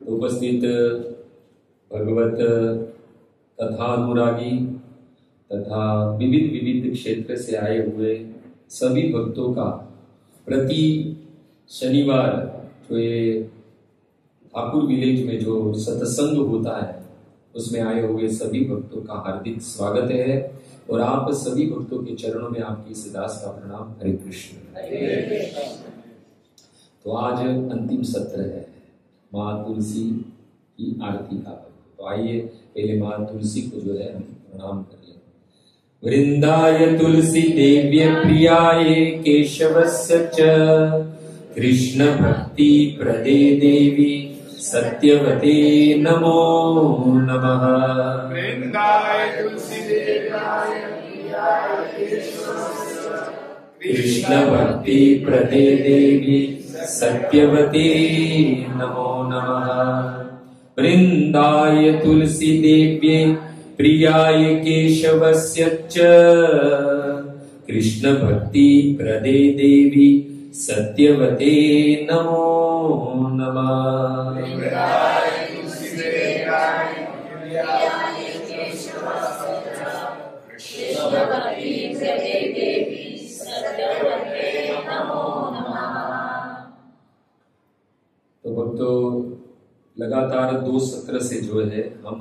उपस्थित भगवत कथानुरागी तथा विविध विविध क्षेत्र से आए हुए सभी भक्तों का प्रति शनिवार जो ये ठाकुर विलेज में जो सत्संग होता है उसमें आए हुए सभी भक्तों का हार्दिक स्वागत है और आप सभी भक्तों के चरणों में आपकी इस दास का प्रणाम। हरे कृष्ण। तो आज अंतिम सत्र है माँ तुलसी की आरती का। तो आइए पहले माँ तुलसी को जो है हम प्रणाम कर लें। वृंदाय तुलसी देव्य प्रियाय केशवस्य च कृष्ण भक्ति प्रदे देवी सत्यवते नमो नमः। वृंदाय तुलसी देव्याय प्रियाय केशवस्य कृष्ण भक्ति प्रदे देवी सत्यवते नमो नमः। वृंदाय तुलसी देव्ये प्रियाय केशवस्य च कृष्ण भक्ति प्रदे देवी सत्यवते नमो नमः। वृंदाय तुलसी देव्याय प्रियाय केशवस्य च कृष्ण भक्ति प्रदे देवी सत्यवते नमो नमः। तो भक्तों, लगातार 2 सत्र से जो है हम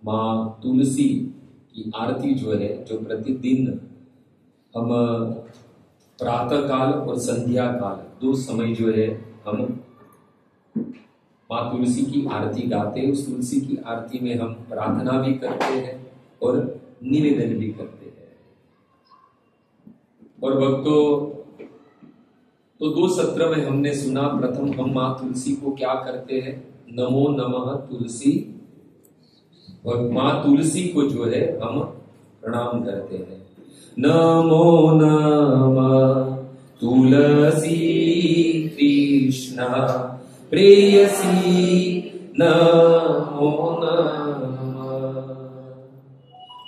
माँ तुलसी की आरती जो है जो प्रतिदिन हम प्रातः काल और संध्या काल 2 समय जो है हम माँ तुलसी की आरती गाते हैं। उस तुलसी की आरती में हम प्रार्थना भी करते हैं और निवेदन भी करते हैं। और भक्तों, तो 2 सत्र में हमने सुना, प्रथम हम माँ तुलसी को क्या करते हैं, नमो नमः तुलसी, और माँ तुलसी को जो है हम प्रणाम करते हैं। नमो नमः तुलसी कृष्ण प्रेयसी नमो नमः।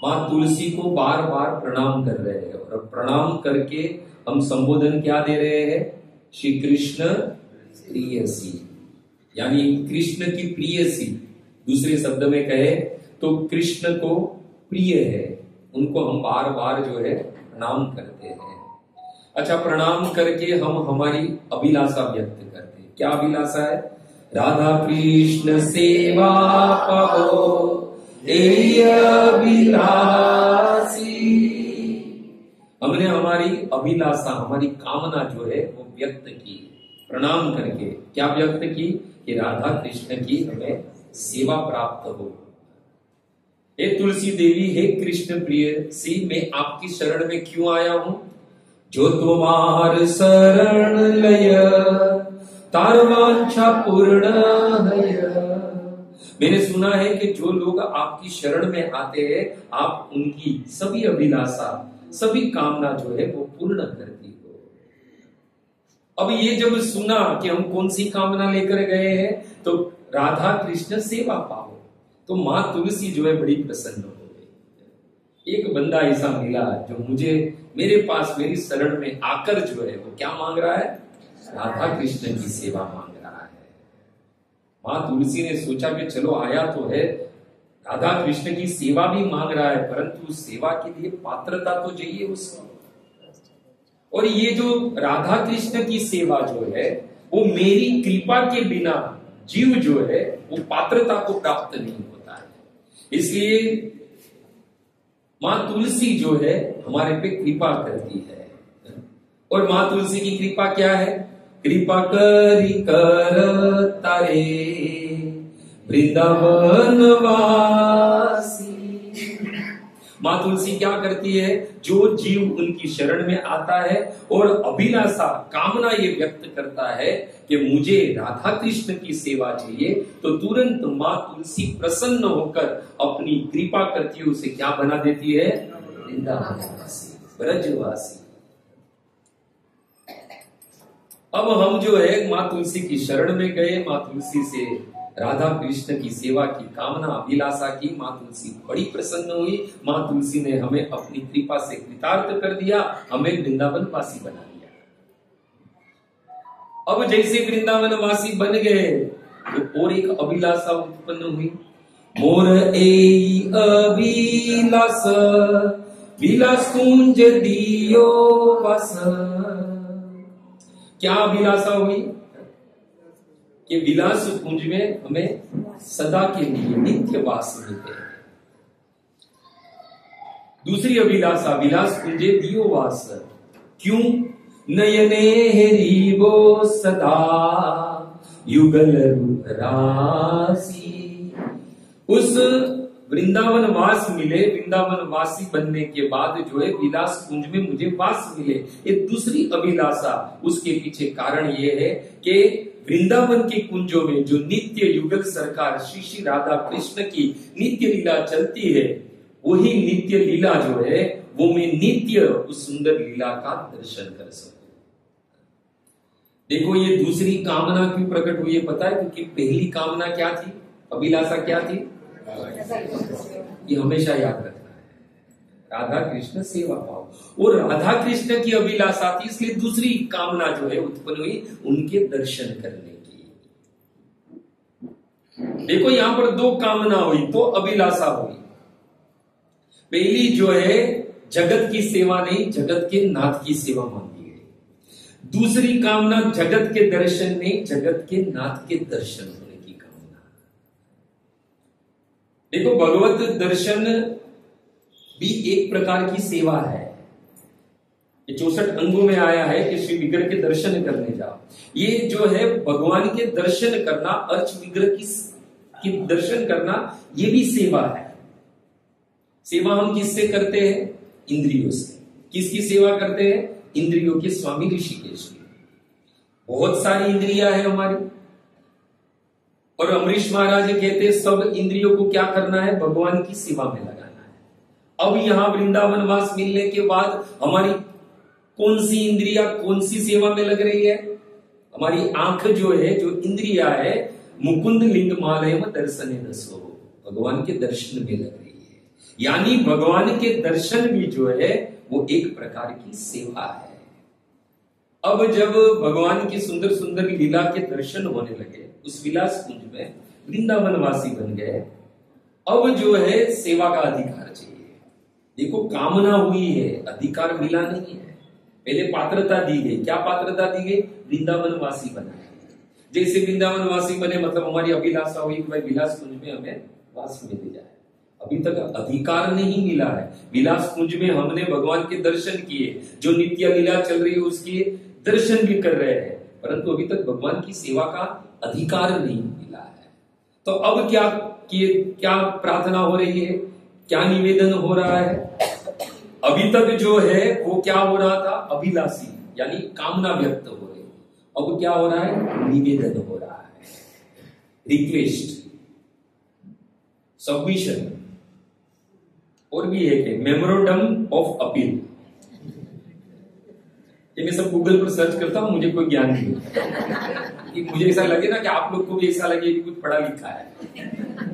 माँ तुलसी को बार बार प्रणाम कर रहे हैं और प्रणाम करके हम संबोधन क्या दे रहे हैं, श्री कृष्ण प्रियसी, यानी कृष्ण की प्रियसी। दूसरे शब्द में कहे तो कृष्ण को प्रिय है, उनको हम बार बार जो है प्रणाम करते हैं। अच्छा, प्रणाम करके हम हमारी अभिलाषा व्यक्त करते हैं। क्या अभिलाषा है? राधा कृष्ण सेवा पाओ ए अभिलाषी। हमने हमारी अभिलाषा, हमारी कामना जो है वो व्यक्त की प्रणाम करके। क्या व्यक्त की? कि राधा कृष्ण की हमें सेवा प्राप्त हो। हे तुलसी देवी, हे कृष्ण प्रिय सी, मैं आपकी शरण में क्यों आया हूं? जो तुम्हार शरण लय तार वांछा पूर्ण है। मैंने सुना है कि जो लोग आपकी शरण में आते हैं आप उनकी सभी अभिलाषा, सभी कामना जो है वो पूर्ण करती हो। अब ये जब सुना कि हम कौन सी कामना लेकर गए हैं, तो राधा कृष्ण सेवा पाओ, तो माँ तुलसी जो है बड़ी प्रसन्न हो गई। एक बंदा ऐसा मिला जो मुझे मेरे पास मेरी शरण में आकर जो है वो क्या मांग रहा है, राधा कृष्ण की सेवा मांग रहा है। माँ तुलसी ने सोचा कि चलो आया तो है, राधा कृष्ण की सेवा भी मांग रहा है, परंतु सेवा के लिए पात्रता तो चाहिए उसको। और ये जो राधा कृष्ण की सेवा जो है वो मेरी कृपा के बिना जीव जो है वो पात्रता को प्राप्त नहीं होता है। इसलिए माँ तुलसी जो है हमारे पे कृपा करती है। और माँ तुलसी की कृपा क्या है? कृपा करी कर तारे वृंदावन वासी। माँ तुलसी क्या करती है? जो जीव उनकी शरण में आता है और अभिलाषा, कामना ये व्यक्त करता है कि मुझे राधा कृष्ण की सेवा चाहिए, तो तुरंत माँ तुलसी प्रसन्न होकर अपनी कृपा करती है, उसे क्या बना देती है? वृंदावनवासी, ब्रजवासी। अब हम जो है माँ तुलसी की शरण में गए, माँ तुलसी से राधा कृष्ण की सेवा की कामना, अभिलाषा की। माँ तुलसी बड़ी प्रसन्न हुई। माँ तुलसी ने हमें अपनी कृपा से कृतार्थ कर दिया, हमें वृंदावन वासी बना दिया। अब जैसे वृंदावन वासी बन गए, तो और एक अभिलाषा उत्पन्न हुई, मोर एई अभिलाष विलास कुंज दियो बस। क्या अभिलाषा हुई कि विलास कुंज में हमें सदा के लिए नित्य वास मिलते हैं। दूसरी अभिलाषा विलास कुंजे दियो वास, क्यों? नयने हेरीबो सदा युगल रूप राशि। उस वृंदावन वास मिले, वृंदावन वासी बनने के बाद जो है विलास कुंज में मुझे वास मिले, ये दूसरी अभिलाषा। उसके पीछे कारण ये है कि वृंदावन के कुंजों में जो नित्य युगल सरकार श्री श्री राधा कृष्ण की नित्य लीला चलती है, वही नित्य लीला जो है वो मैं नित्य उस सुंदर लीला का दर्शन कर सकूं। देखो ये दूसरी कामना क्यों प्रकट हुई है पता है? क्योंकि पहली कामना क्या थी, अभिलाषा क्या थी? ये हमेशा याद रखना है, राधा कृष्ण सेवा पाओ। और राधा कृष्ण की अभिलाषा थी, इसलिए दूसरी कामना जो है उत्पन्न हुई उनके दर्शन करने की। देखो यहां पर दो कामना हुई तो अभिलाषा हुई। पहली जो है जगत की सेवा नहीं, जगत के नाथ की सेवा मांगी गई। दूसरी कामना जगत के दर्शन नहीं, जगत के नाथ के दर्शन होने की कामना। देखो भगवत दर्शन भी एक प्रकार की सेवा है। ये 64 अंगों में आया है कि श्री विग्रह के दर्शन करने जाओ। ये जो है भगवान के दर्शन करना, अर्च विग्रह की दर्शन करना, ये भी सेवा है। सेवा हम किससे करते हैं? इंद्रियों से। किसकी सेवा करते हैं? इंद्रियों के स्वामी ऋषिकेश की। बहुत सारी इंद्रियां हैं हमारी, और अमरीश महाराज कहते हैं सब इंद्रियों को क्या करना है? भगवान की सेवा में लगाना है। अब यहां वृंदावन वास मिलने के बाद हमारी कौन सी इंद्रिया कौन सी सेवा में लग रही है? हमारी आंख जो है, जो इंद्रिया है, मुकुंद लिंग मालयम दर्शने दसो, भगवान के दर्शन में लग रही है। यानी भगवान के दर्शन भी जो है वो एक प्रकार की सेवा है। अब जब भगवान की सुंदर सुंदर लीला के दर्शन होने लगे, उस विलास कुंज में वृंदावन वासी बन गए, अब जो है सेवा का अधिकार चाहिए। देखो कामना हुई है, अधिकार मिला नहीं है। पहले पात्रता दी गई। क्या पात्रता दी गई? वृंदावन वासी बना। जैसे वृंदावन वासी बने मतलब हमारी अभिलाषा हुई कि भाई विलास कुंज में हमें वास मिल जाए। अभी तक अधिकार नहीं मिला है। विलास कुंज में हमने भगवान के दर्शन किए, जो नित्य लीला चल रही है उसकी दर्शन भी कर रहे हैं, परंतु अभी तक भगवान की सेवा का अधिकार नहीं मिला है। तो अब क्या प्रार्थना हो रही है, क्या निवेदन हो रहा है? अभी तक जो है वो क्या हो रहा था? अभिलाषी यानी कामना व्यक्त हो रही। अब क्या हो रहा है? निवेदन हो रहा है, रिक्वेस्ट, सबमिशन। और भी है कि मेमोरेंडम ऑफ अपील। ये मैं सब गूगल पर सर्च करता हूं, मुझे कोई ज्ञान नहीं कि मुझे ऐसा लगे ना कि आप लोग को भी ऐसा लगे कि कुछ पढ़ा लिखा है,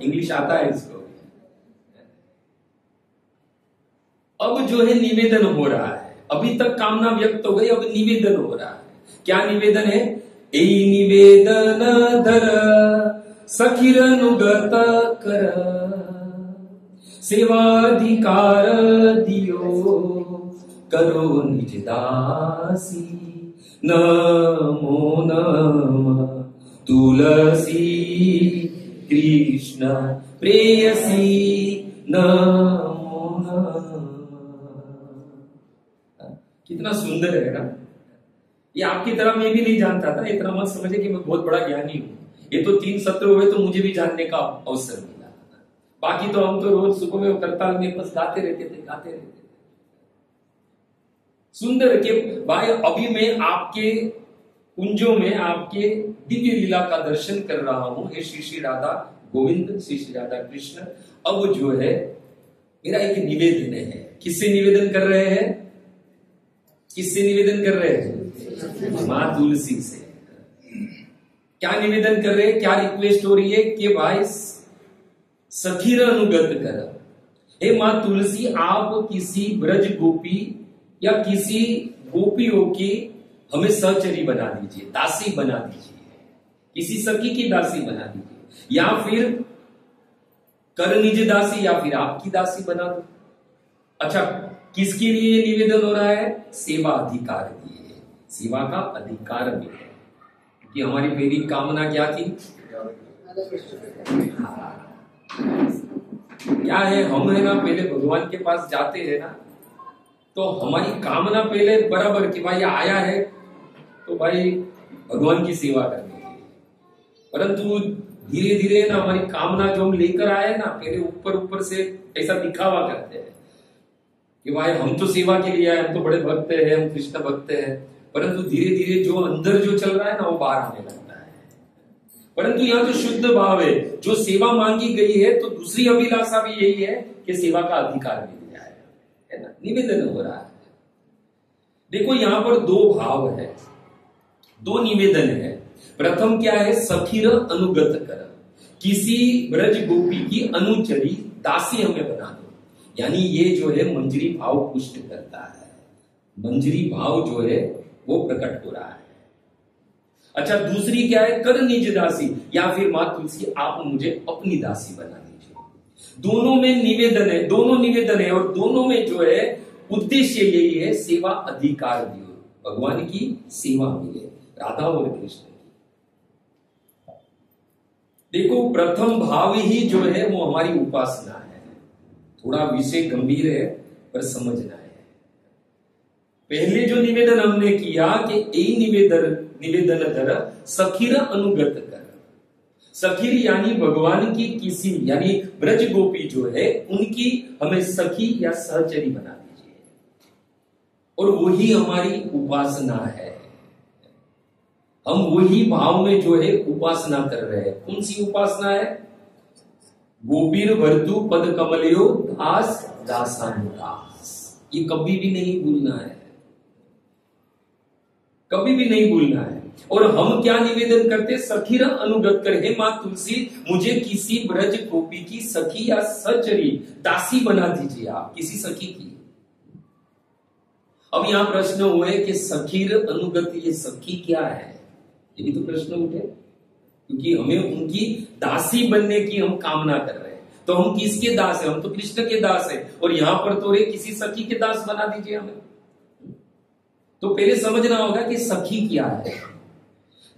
इंग्लिश आता है इसको। अब जो है निवेदन हो रहा है। अभी तक कामना व्यक्त हो गई, अब निवेदन हो रहा है। क्या निवेदन है? ए निवेदन धर सखीर अनुगत कर, सेवाधिकार दियो करो निज दासी। नमो नमः तुलसी कृष्ण प्रेयसी, नमो नमः। कितना सुंदर है ना? ये आपकी तरह मैं भी नहीं जानता था। इतना मत समझे कि मैं बहुत बड़ा ज्ञानी हूं। ये तो 3 सत्र हुए तो मुझे भी जानने का अवसर मिला। बाकी तो हम तो रोज सुबह में करताल में बस गाते रहते थे। सुंदर के भाई, अभी मैं आपके कुंजों में आपके दिव्य लीला का दर्शन कर रहा हूं। हे श्री श्री राधा गोविंद, श्री श्री राधा कृष्ण। अब जो है मेरा एक निवेदन है। किससे निवेदन कर रहे हैं? किससे निवेदन कर रहे हैं? मां तुलसी से। क्या निवेदन कर रहे हैं? क्या रिक्वेस्ट हो रही है कि भाई सखीर अनुगत कर। हे मां तुलसी, आप किसी ब्रज गोपी या किसी गोपियों की हमें सहचरी बना दीजिए, दासी बना दीजिए। किसी सखी की दासी बना दीजिए, या फिर कर निज दासी, या फिर आपकी दासी बना दो। अच्छा, किसके लिए ये निवेदन हो रहा है? सेवा अधिकार के लिए, सेवा का अधिकार भी है। कि हमारी पहली कामना क्या थी? क्या है, हम है ना पहले भगवान के पास जाते हैं ना, तो हमारी कामना पहले बराबर कि भाई आया है तो भाई भगवान की सेवा करने के लिए। परंतु धीरे धीरे ना हमारी कामना जो हम लेकर आए ना, पहले ऊपर ऊपर से ऐसा दिखावा करते हैं कि भाई हम तो सेवा के लिए आए, हम तो बड़े भक्त हैं, हम कृष्ण भक्त हैं। परंतु धीरे धीरे जो अंदर जो चल रहा है ना, वो बाहर आने लगता है। परंतु यहाँ जो शुद्ध भाव है, जो सेवा मांगी गई है, तो दूसरी अभिलाषा भी यही है कि सेवा का अधिकार मिल जाए, है ना, निवेदन हो रहा है। देखो यहाँ पर दो भाव है, दो निवेदन है। प्रथम क्या है? सखीर अनुगत कर, किसी ब्रज गोपी की अनुचरी दासी हमें बना दो। यानी ये जो है मंजरी भाव पुष्ट करता है, मंजरी भाव जो है वो प्रकट हो रहा है। अच्छा, दूसरी क्या है? कर निज दासी, या फिर मां तुलसी आप मुझे अपनी दासी बना दीजिए। दोनों में निवेदन है, दोनों निवेदन है, और दोनों में जो है उद्देश्य यही है, सेवा अधिकार दियो, भगवान की सेवा मिले, राधा और कृष्ण की। देखो, प्रथम भाव ही जो है वो हमारी उपासना है। थोड़ा विषय गंभीर है पर समझना है। पहले जो निवेदन हमने किया कि ए निवेदन धर सखीर अनुगत कर, सखीर यानी भगवान की किसी, यानी ब्रज गोपी जो है उनकी हमें सखी या सहचरी बना दीजिए, और वही हमारी उपासना है। हम वही भाव में जो है उपासना कर रहे हैं। कौन सी उपासना है? गोपीर वर्तु पद कमलयो दास दासानुदास। ये कभी भी नहीं भूलना है, कभी भी नहीं भूलना है। और हम क्या निवेदन करते? सखीर अनुगत कर, हे मां तुलसी मुझे किसी ब्रज गोपी की सखी या सहचरी दासी बना दीजिए आप, किसी सखी की। अब यहां प्रश्न हुए कि सखीर अनुगत, ये सखी क्या है? ये भी तो प्रश्न उठे, क्योंकि हमें उनकी दासी बनने की हम कामना कर रहे हैं। तो हम किसके दास हैं? हम तो कृष्ण के दास हैं, और यहां पर तो रे किसी सखी के दास बना दीजिए हमें। तो पहले समझना होगा कि सखी क्या है।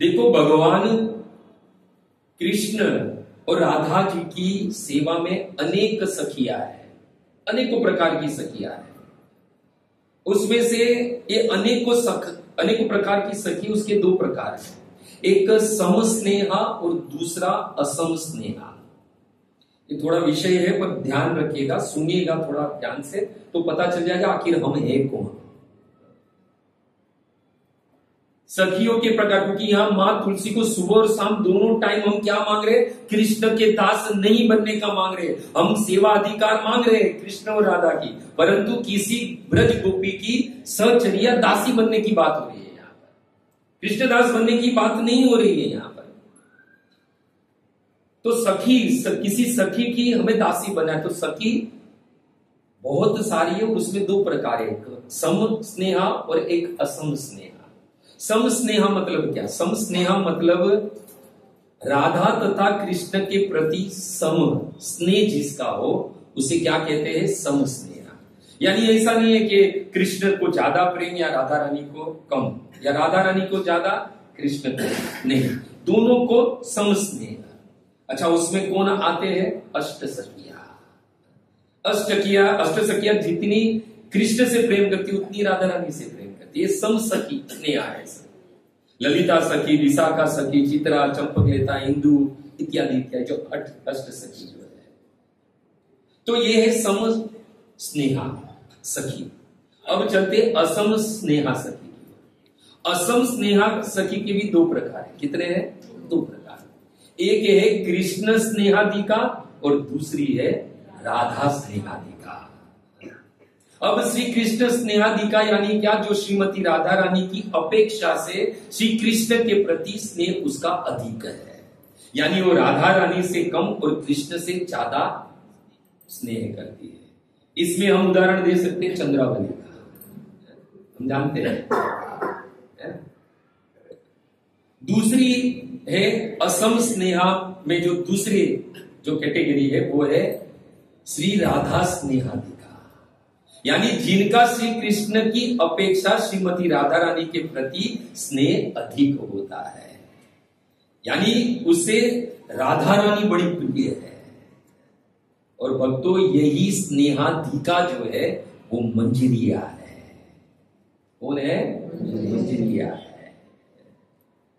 देखो, भगवान कृष्ण और राधा जी की सेवा में अनेक सखियां हैं, अनेकों प्रकार की सखियां हैं। उसमें से ये अनेकों प्रकार की सखी, उसके दो प्रकार हैं, एक सम स्नेहा और दूसरा असम स्नेहा। ये थोड़ा विषय है पर ध्यान रखिएगा, सुनिएगा थोड़ा ध्यान से, तो पता चल जाएगा आखिर हम हैं कौन। सखियों के प्रकार, क्योंकि यहां मां तुलसी को सुबह और शाम दोनों टाइम हम क्या मांग रहे? कृष्ण के दास नहीं बनने का मांग रहे, हम सेवा अधिकार मांग रहे हैं कृष्ण और राधा की, परंतु किसी ब्रज गोपी की सहचर्या दासी बनने की बात हो रही है। यहां पर कृष्णदास बनने की बात नहीं हो रही है यहां पर। तो सखी, किसी सखी की हमें दासी बना है। तो सखी बहुत सारी है, उसमें दो प्रकार है, एक सम स्नेहा और एक असम स्नेहा। सम स्नेहा मतलब क्या? सम स्नेहा मतलब राधा तथा कृष्ण के प्रति सम स्नेह जिसका हो, उसे क्या कहते हैं? सम स्नेहा। यानी ऐसा नहीं है कि कृष्ण को ज्यादा प्रेम या राधा रानी को कम, या राधा रानी को ज्यादा कृष्ण को नहीं, दोनों को सम स्नेह। अच्छा, उसमें कौन आते हैं? अष्ट सखिया। अष्ट सखिया जितनी कृष्ण से प्रेम करती उतनी राधा रानी से प्रेम करती, ये सम सखी स्नेहा है। ललिता सखी, विशाखा सखी, चित्रा, चंपकलेता, इंदु इत्यादि इत्यादि जो अष्ट सखी जो है, तो ये है सम स्नेहा सखी। अब चलते असम स्नेहा सखी की। असम स्नेहा सखी के भी दो प्रकार है। कितने हैं? दो प्रकार। एक है कृष्ण स्नेहादिका और दूसरी है राधा स्नेहादिका। अब श्री कृष्ण स्नेहादिका यानी क्या? जो श्रीमती राधा रानी की अपेक्षा से श्री कृष्ण के प्रति स्नेह उसका अधिक है, यानी वो राधा रानी से कम और कृष्ण से ज्यादा स्नेह करती है। इसमें हम उदाहरण दे सकते हैं चंद्रावली का, हम जानते हैं। दूसरी है असम स्नेहा में जो दूसरी जो कैटेगरी है वो है श्री राधा स्नेहाधिका, यानी जिनका श्री कृष्ण की अपेक्षा श्रीमती राधा रानी के प्रति स्नेह अधिक होता है, यानी उसे राधा रानी बड़ी प्रिय है। और भक्तों यही स्नेहाधिका जो है वो मंजरिया है। कौन है? मंजरिया है।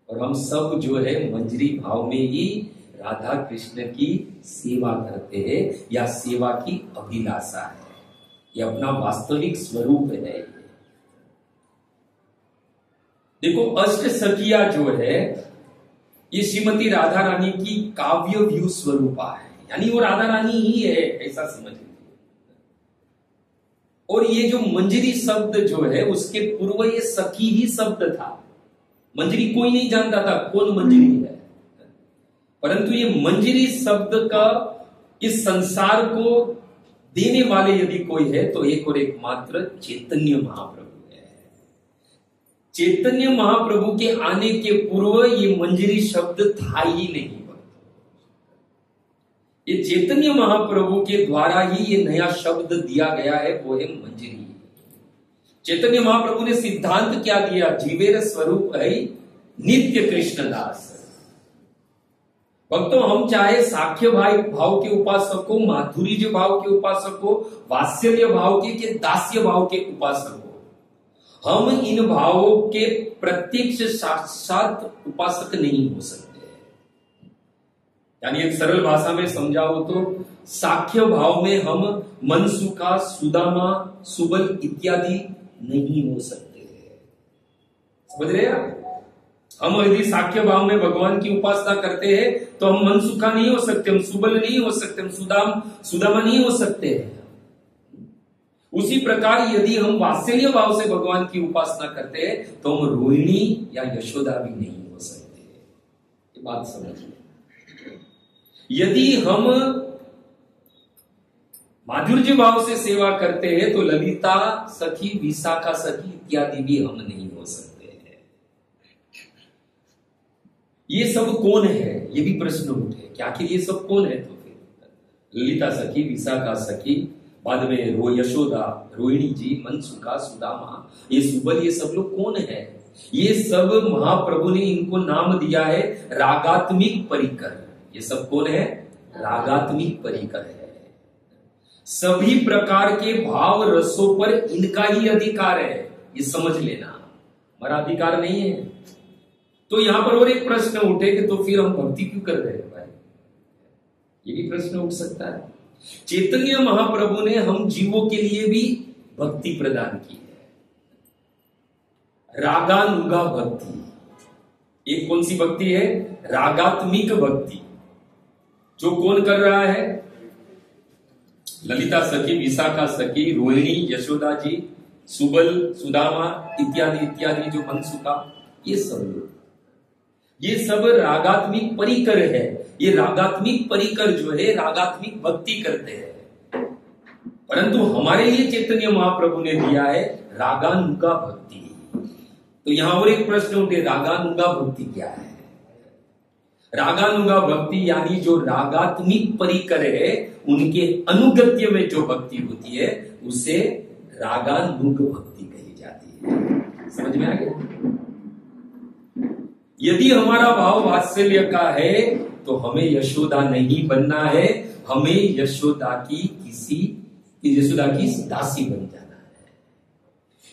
और हम सब जो है मंजरी भाव में ही राधा कृष्ण की सेवा करते हैं या सेवा की अभिलाषा है, ये अपना वास्तविक स्वरूप है। देखो अष्ट सखिया जो है ये श्रीमती राधा रानी की काव्य व्यू स्वरूपा है, यानी वो राधा रानी ही है ऐसा समझ लीजिए। और ये जो मंजरी शब्द जो है उसके पूर्व ये सखी ही शब्द था। मंजरी कोई नहीं जानता था कौन मंजरी है, परंतु ये मंजरी शब्द का इस संसार को देने वाले यदि कोई है तो एक और एकमात्र चैतन्य महाप्रभु है। चैतन्य महाप्रभु के आने के पूर्व ये मंजरी शब्द था ही नहीं। ये चैतन्य महाप्रभु के द्वारा ही ये नया शब्द दिया गया है, वो है मंजरी। चैतन्य महाप्रभु ने सिद्धांत क्या दिया? जीवेर स्वरूप है नित्य कृष्णदास। भक्तों हम चाहे साख्य भाव के उपासक हो, माधुर्य भाव के उपासक हो, वात्सल्य भाव के दास्य भाव के उपासक हो, हम इन भावों के प्रत्यक्ष साक्षात उपासक नहीं हो सकते। यानी एक सरल भाषा में समझाओ तो साख्य भाव में हम मनसुखा, सुदामा, सुबल इत्यादि नहीं हो सकते। समझ रहे आप? हम यदि साख्य भाव में भगवान की उपासना करते हैं तो हम मनसुखा नहीं हो सकते, हम सुबल नहीं हो सकते, हम सुदामा नहीं हो सकते हैं। उसी प्रकार यदि हम वात्सल्य भाव से भगवान की उपासना करते हैं तो हम रोहिणी या यशोदा भी नहीं हो सकते। ये बात समझिए। यदि हम माधुर्य भाव से सेवा करते हैं तो ललिता सखी, विशाखा सखी इत्यादि भी हम नहीं हो सकते हैं। ये सब कौन है? ये भी प्रश्न उठे कि आखिर ये सब कौन है? तो फिर ललिता सखी, विशाखा सखी, बाद में यशोदा, रोहिणी जी, मनसुखा, सुदामा, ये सुबल, ये सब लोग कौन है? ये सब महाप्रभु ने इनको नाम दिया है रागात्मिक परिकर। ये सब कौन है? रागात्मिक परिकर है। सभी प्रकार के भाव रसों पर इनका ही अधिकार है, ये समझ लेना, हमारा अधिकार नहीं है। तो यहां पर और एक प्रश्न उठे कि तो फिर हम भक्ति क्यों कर रहे हैं भाई? ये भी प्रश्न उठ सकता है। चैतन्य महाप्रभु ने हम जीवों के लिए भी भक्ति प्रदान की है, रागानुगा भक्ति। एक कौन सी भक्ति है? रागात्मिक भक्ति। जो कौन कर रहा है? ललिता सखी, विशाखा सखी, रोहिणी, यशोदा जी, सुबल, सुदामा इत्यादि इत्यादि, जो मनसुखा, ये सब लोग, ये सब रागात्मिक परिकर है। ये रागात्मिक परिकर जो है रागात्मिक भक्ति करते हैं, परंतु हमारे लिए चैतन्य महाप्रभु ने दिया है रागानुगा भक्ति। तो यहां और एक प्रश्न उठे, रागानुगा भक्ति क्या है? रागानुगा भक्ति यानी जो रागात्मिक परिकर है उनके अनुगत्य में जो भक्ति होती है उसे रागानुग भक्ति कही जाती है। समझ में आ गया? यदि हमारा भाव वात्सल्य का है तो हमें यशोदा नहीं बनना है, हमें यशोदा की दासी बन जाना है।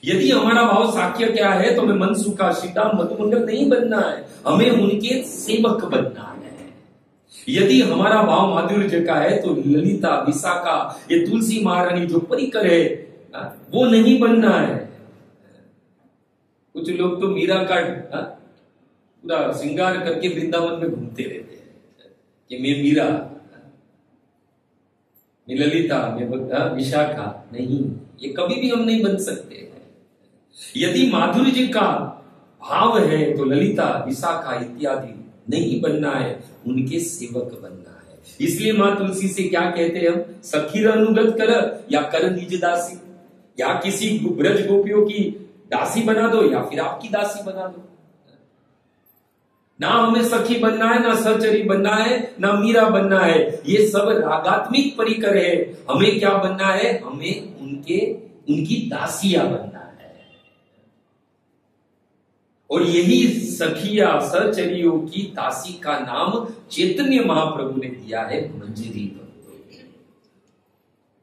यदि हमारा भाव साख्य क्या है तो हमें मनसुखा, सीता, मधुमंडल नहीं बनना है, हमें उनके सेवक बनना है। यदि हमारा भाव माधुर्य का है तो ललिता, विशाखा, ये तुलसी महारानी जो परिकर है वो नहीं बनना है। कुछ लोग तो मीरा का पूरा श्रृंगार करके वृंदावन में घूमते रहते हैं कि मैं मीरा, मैं ललिता, मैं विशाखा। नहीं, ये कभी भी हम नहीं बन सकते हैं। यदि माधुर्य का भाव है तो ललिता, विशाखा इत्यादि नहीं बनना है, उनके सेवक बनना है। इसलिए मां तुलसी से क्या कहते हैं हम? सखीर अनुगत कर या कर निज दासी, या किसी ब्रज गोपियों की दासी बना दो या फिर आपकी दासी बना दो। ना हमें सखी बनना है, ना सहचरी बनना है, ना मीरा बनना है। ये सब रागात्मिक परिकर है। हमें क्या बनना है? हमें उनकी दासियां बनना है। और यही सखिया सहचरियों की दासी का नाम चैतन्य महाप्रभु ने दिया है मंजरी।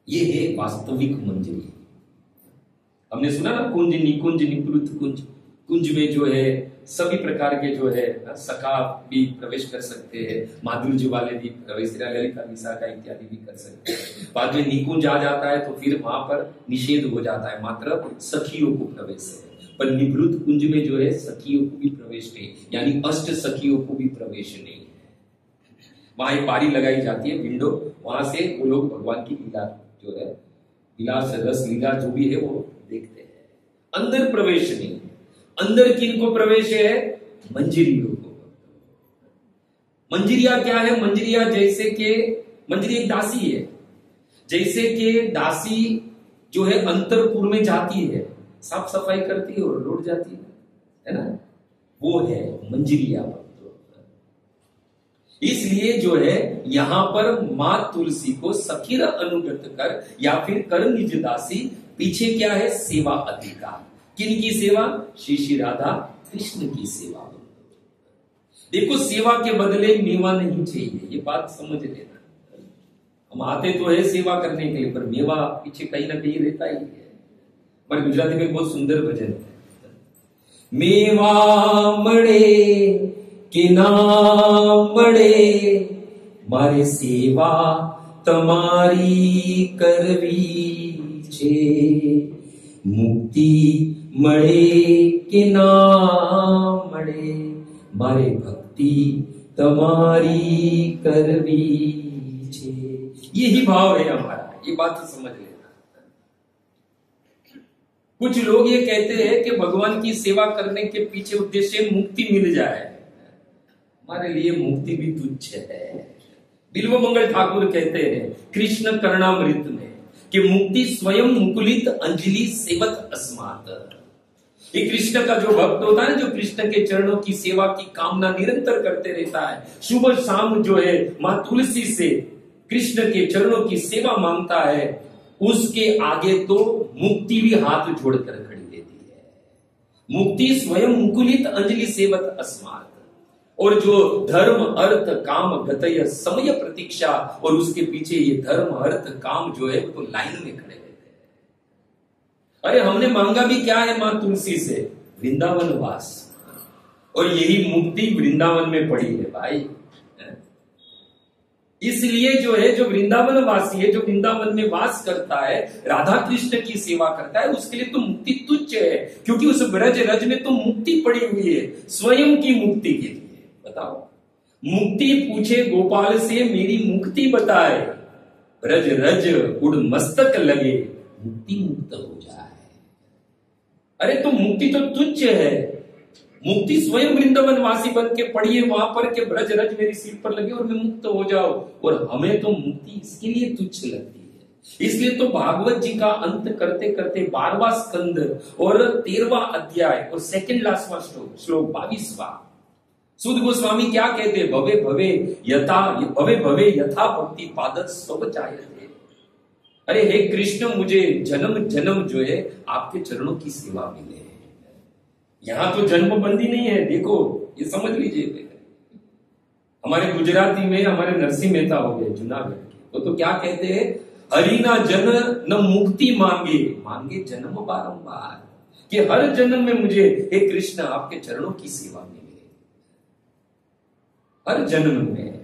ये है वास्तविक मंजरी। हमने सुना ना, कुंज निकुंज निकुंज कुंज। कुंज में जो है सभी प्रकार के जो है सखा भी प्रवेश कर सकते हैं, माधुर्य वाले भी प्रवेश, ललिता विशाखा इत्यादि भी कर सकते हैं। बाद में निकुंज आ जाता है तो फिर वहां पर निषेध हो जाता है, मात्र सखियों को प्रवेश है। पर निवृत्त कुंज में जो है सखियों को भी प्रवेश नहीं, यानी अष्ट सखियों को भी प्रवेश नहीं है। वहां एक पारी लगाई जाती है, विंडो, वहां से वो लोग भगवान की लीला जो है, विलास रस लीला जो भी है वो देखते हैं। अंदर प्रवेश नहीं। अंदर किनको प्रवेश है? मंजरियों को। मंजरिया क्या है? मंजरिया जैसे कि मंजरी एक दासी है, जैसे कि दासी जो है अंतरपुर में जाती है, साफ सफाई करती है और लौट जाती है ना, वो है मंजरिया। इसलिए जो है यहां पर मां तुलसी को सखीर अनुगत कर या फिर कर निज दासी, पीछे क्या है? सेवा अधिकार। किनकी सेवा? श्री राधा कृष्ण की सेवा। देखो, सेवा के बदले मेवा नहीं चाहिए, ये बात समझ लेना। हम आते तो है सेवा करने के लिए, पर मेवा पीछे कहीं ना कहीं रहता ही है। पर गुजराती में बहुत सुंदर भजन है, मेवा मड़े के नाम मड़े, मारे सेवा तमारी करवी छे, मुक्ति मड़े के नाम मड़े, मारे भक्ति तमारी करवी छे। यही भाव है हमारा, ये बात तो समझ लेना। कुछ लोग ये कहते हैं कि भगवान की सेवा करने के पीछे उद्देश्य मुक्ति मिल जाए। हमारे लिए मुक्ति भी तुच्छ है। बिल्व मंगल ठाकुर कहते हैं कृष्ण कर्णामृत में कि मुक्ति स्वयं मुकुलित अंजलि सेवत अस्मात। ये कृष्ण का जो भक्त होता है, जो कृष्ण के चरणों की सेवा की कामना निरंतर करते रहता है, सुबह शाम जो है मां तुलसी से कृष्ण के चरणों की सेवा मांगता है, उसके आगे तो मुक्ति भी हाथ जोड़कर खड़ी रहती है। मुक्ति स्वयं मुकुलित अंजलि सेवत अस्मात। और जो धर्म अर्थ काम गतय समय प्रतीक्षा, और उसके पीछे ये धर्म अर्थ काम जो है तो लाइन में खड़े रहते हैं। अरे हमने मांगा भी क्या है मां तुलसी से? वृंदावन वास। और यही मुक्ति वृंदावन में पड़ी है भाई। इसलिए जो है, जो वृंदावन वासी है, जो वृंदावन में वास करता है, राधा कृष्ण की सेवा करता है, उसके लिए तो मुक्ति तुच्छ है, क्योंकि उस ब्रज रज में तो मुक्ति पड़ी हुई है, स्वयं की मुक्ति के लिए। बताओ, मुक्ति पूछे गोपाल से मेरी मुक्ति बताए, ब्रज रज उड़ मस्तक लगे, मुक्ति मुक्त हो जाए। अरे तो मुक्ति तो तुच्छ है। मुक्ति स्वयं वृंदावन वासी बन के पड़ी है वहां पर के ब्रज रज मेरी सीट पर लगे और मैं मुक्त हो जाओ। और हमें तो मुक्ति इसके लिए तुच्छ लगती है। इसलिए तो भागवत जी का अंत करते करते 12वां स्कंद और 13वां अध्याय और सेकंड लास्टवां श्लोक 22वां, सुध गोस्वामी क्या कहते? भवे भवे यथा भक्ति पादत सब चाहते। अरे हे कृष्ण, मुझे जन्म जन्म जो है आपके चरणों की सेवा मिले। यहां तो जन्म बंदी नहीं है, देखो ये समझ लीजिए। हमारे गुजराती में हमारे नरसिंह मेहता हो गए जूनागढ़ के, तो क्या कहते हैं? हरि ना जन न मुक्ति मांगे, मांगे जन्म बारंबार। कि हर जन्म में मुझे हे कृष्ण आपके चरणों की सेवा मिले, हर जन्म में।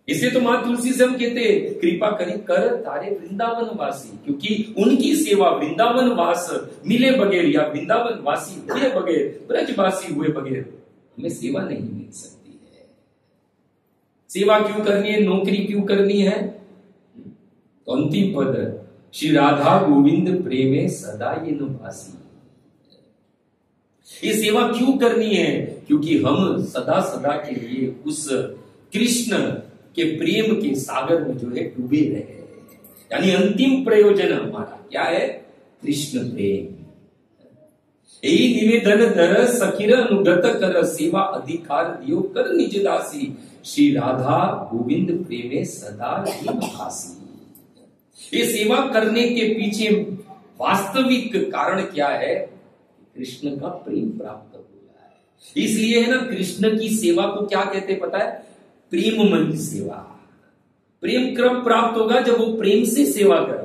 इसे तो मां तुलसी से हम कहते हैं कृपा करी कर तारे वृंदावन वासी, क्योंकि उनकी सेवा वृंदावन वास मिले बगैर या वृंदावन वासी हुए बगैर, ब्रजवासी हुए बगैर हमें सेवा नहीं मिल सकती है। सेवा क्यों करनी है? नौकरी क्यों करनी है? तो अंतिम पद, श्री राधा गोविंद प्रेमे सदा ये नुभासी। ये सेवा क्यों करनी है? क्योंकि हम सदा सदा के लिए उस कृष्ण के प्रेम के सागर में जो है डूबे रहे। यानी अंतिम प्रयोजन हमारा क्या है? कृष्ण प्रेम। यही निवेदन धर सखीर अनुगत कर, सेवा अधिकार दियो कर निज दासी, श्री राधा गोविंद प्रेमे सदा ही भासी। ये सेवा करने के पीछे वास्तविक कारण क्या है? कृष्ण का प्रेम प्राप्त हो रहा है। इसलिए है ना, कृष्ण की सेवा को क्या कहते हैं पता है? प्रेममयी सेवा। प्रेम क्रम प्राप्त होगा जब वो प्रेम से सेवा करोगे।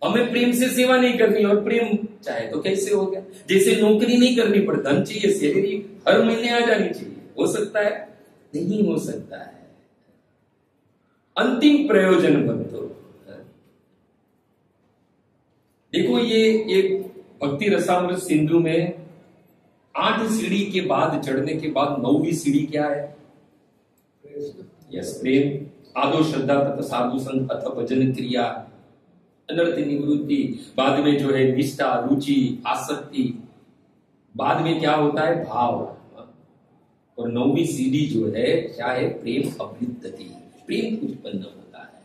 हमें प्रेम से सेवा नहीं करनी और प्रेम चाहे तो कैसे हो गया? जैसे नौकरी नहीं करनी पर धन चाहिए, सैलरी हर महीने आ जानी चाहिए, हो सकता है? नहीं हो सकता है। अंतिम प्रयोजन बंधु, देखो ये एक भक्ति रसामृत सिंधु में 8 सीढ़ी के बाद चढ़ने के बाद 9वीं सीढ़ी क्या है? यस, प्रेम। आदो श्रद्धा तथा साधु संग अथ भजन क्रिया, अनर्थ निवृत्ति, बाद में जो है निष्ठा, रुचि, आसक्ति, बाद में क्या होता है? भाव, और 9वीं सीढ़ी जो है क्या है? प्रेम अभिवृद्धि, प्रेम उत्पन्न होता है।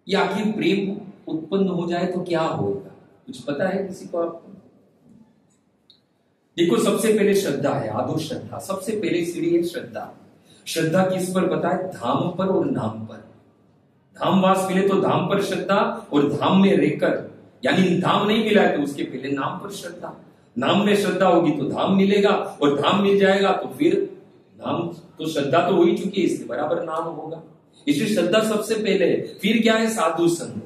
या आखिर प्रेम उत्पन्न हो जाए तो क्या होगा? कुछ पता है किसी को? आपको देखो, सबसे पहले श्रद्धा है, आदो श्रद्धा, सबसे पहले सीढ़ी है श्रद्धा। श्रद्धा किस पर बताए? धाम पर और नाम पर। धामवास मिले तो धाम पर श्रद्धा, और धाम में रहकर, यानी धाम नहीं मिला है तो उसके पहले नाम पर श्रद्धा। नाम में श्रद्धा होगी तो धाम मिलेगा, और धाम मिल जाएगा तो फिर नाम तो श्रद्धा तो हो ही चुकी है, इसके बराबर नाम होगा। इसलिए श्रद्धा सबसे पहले। फिर क्या है? साधु संग,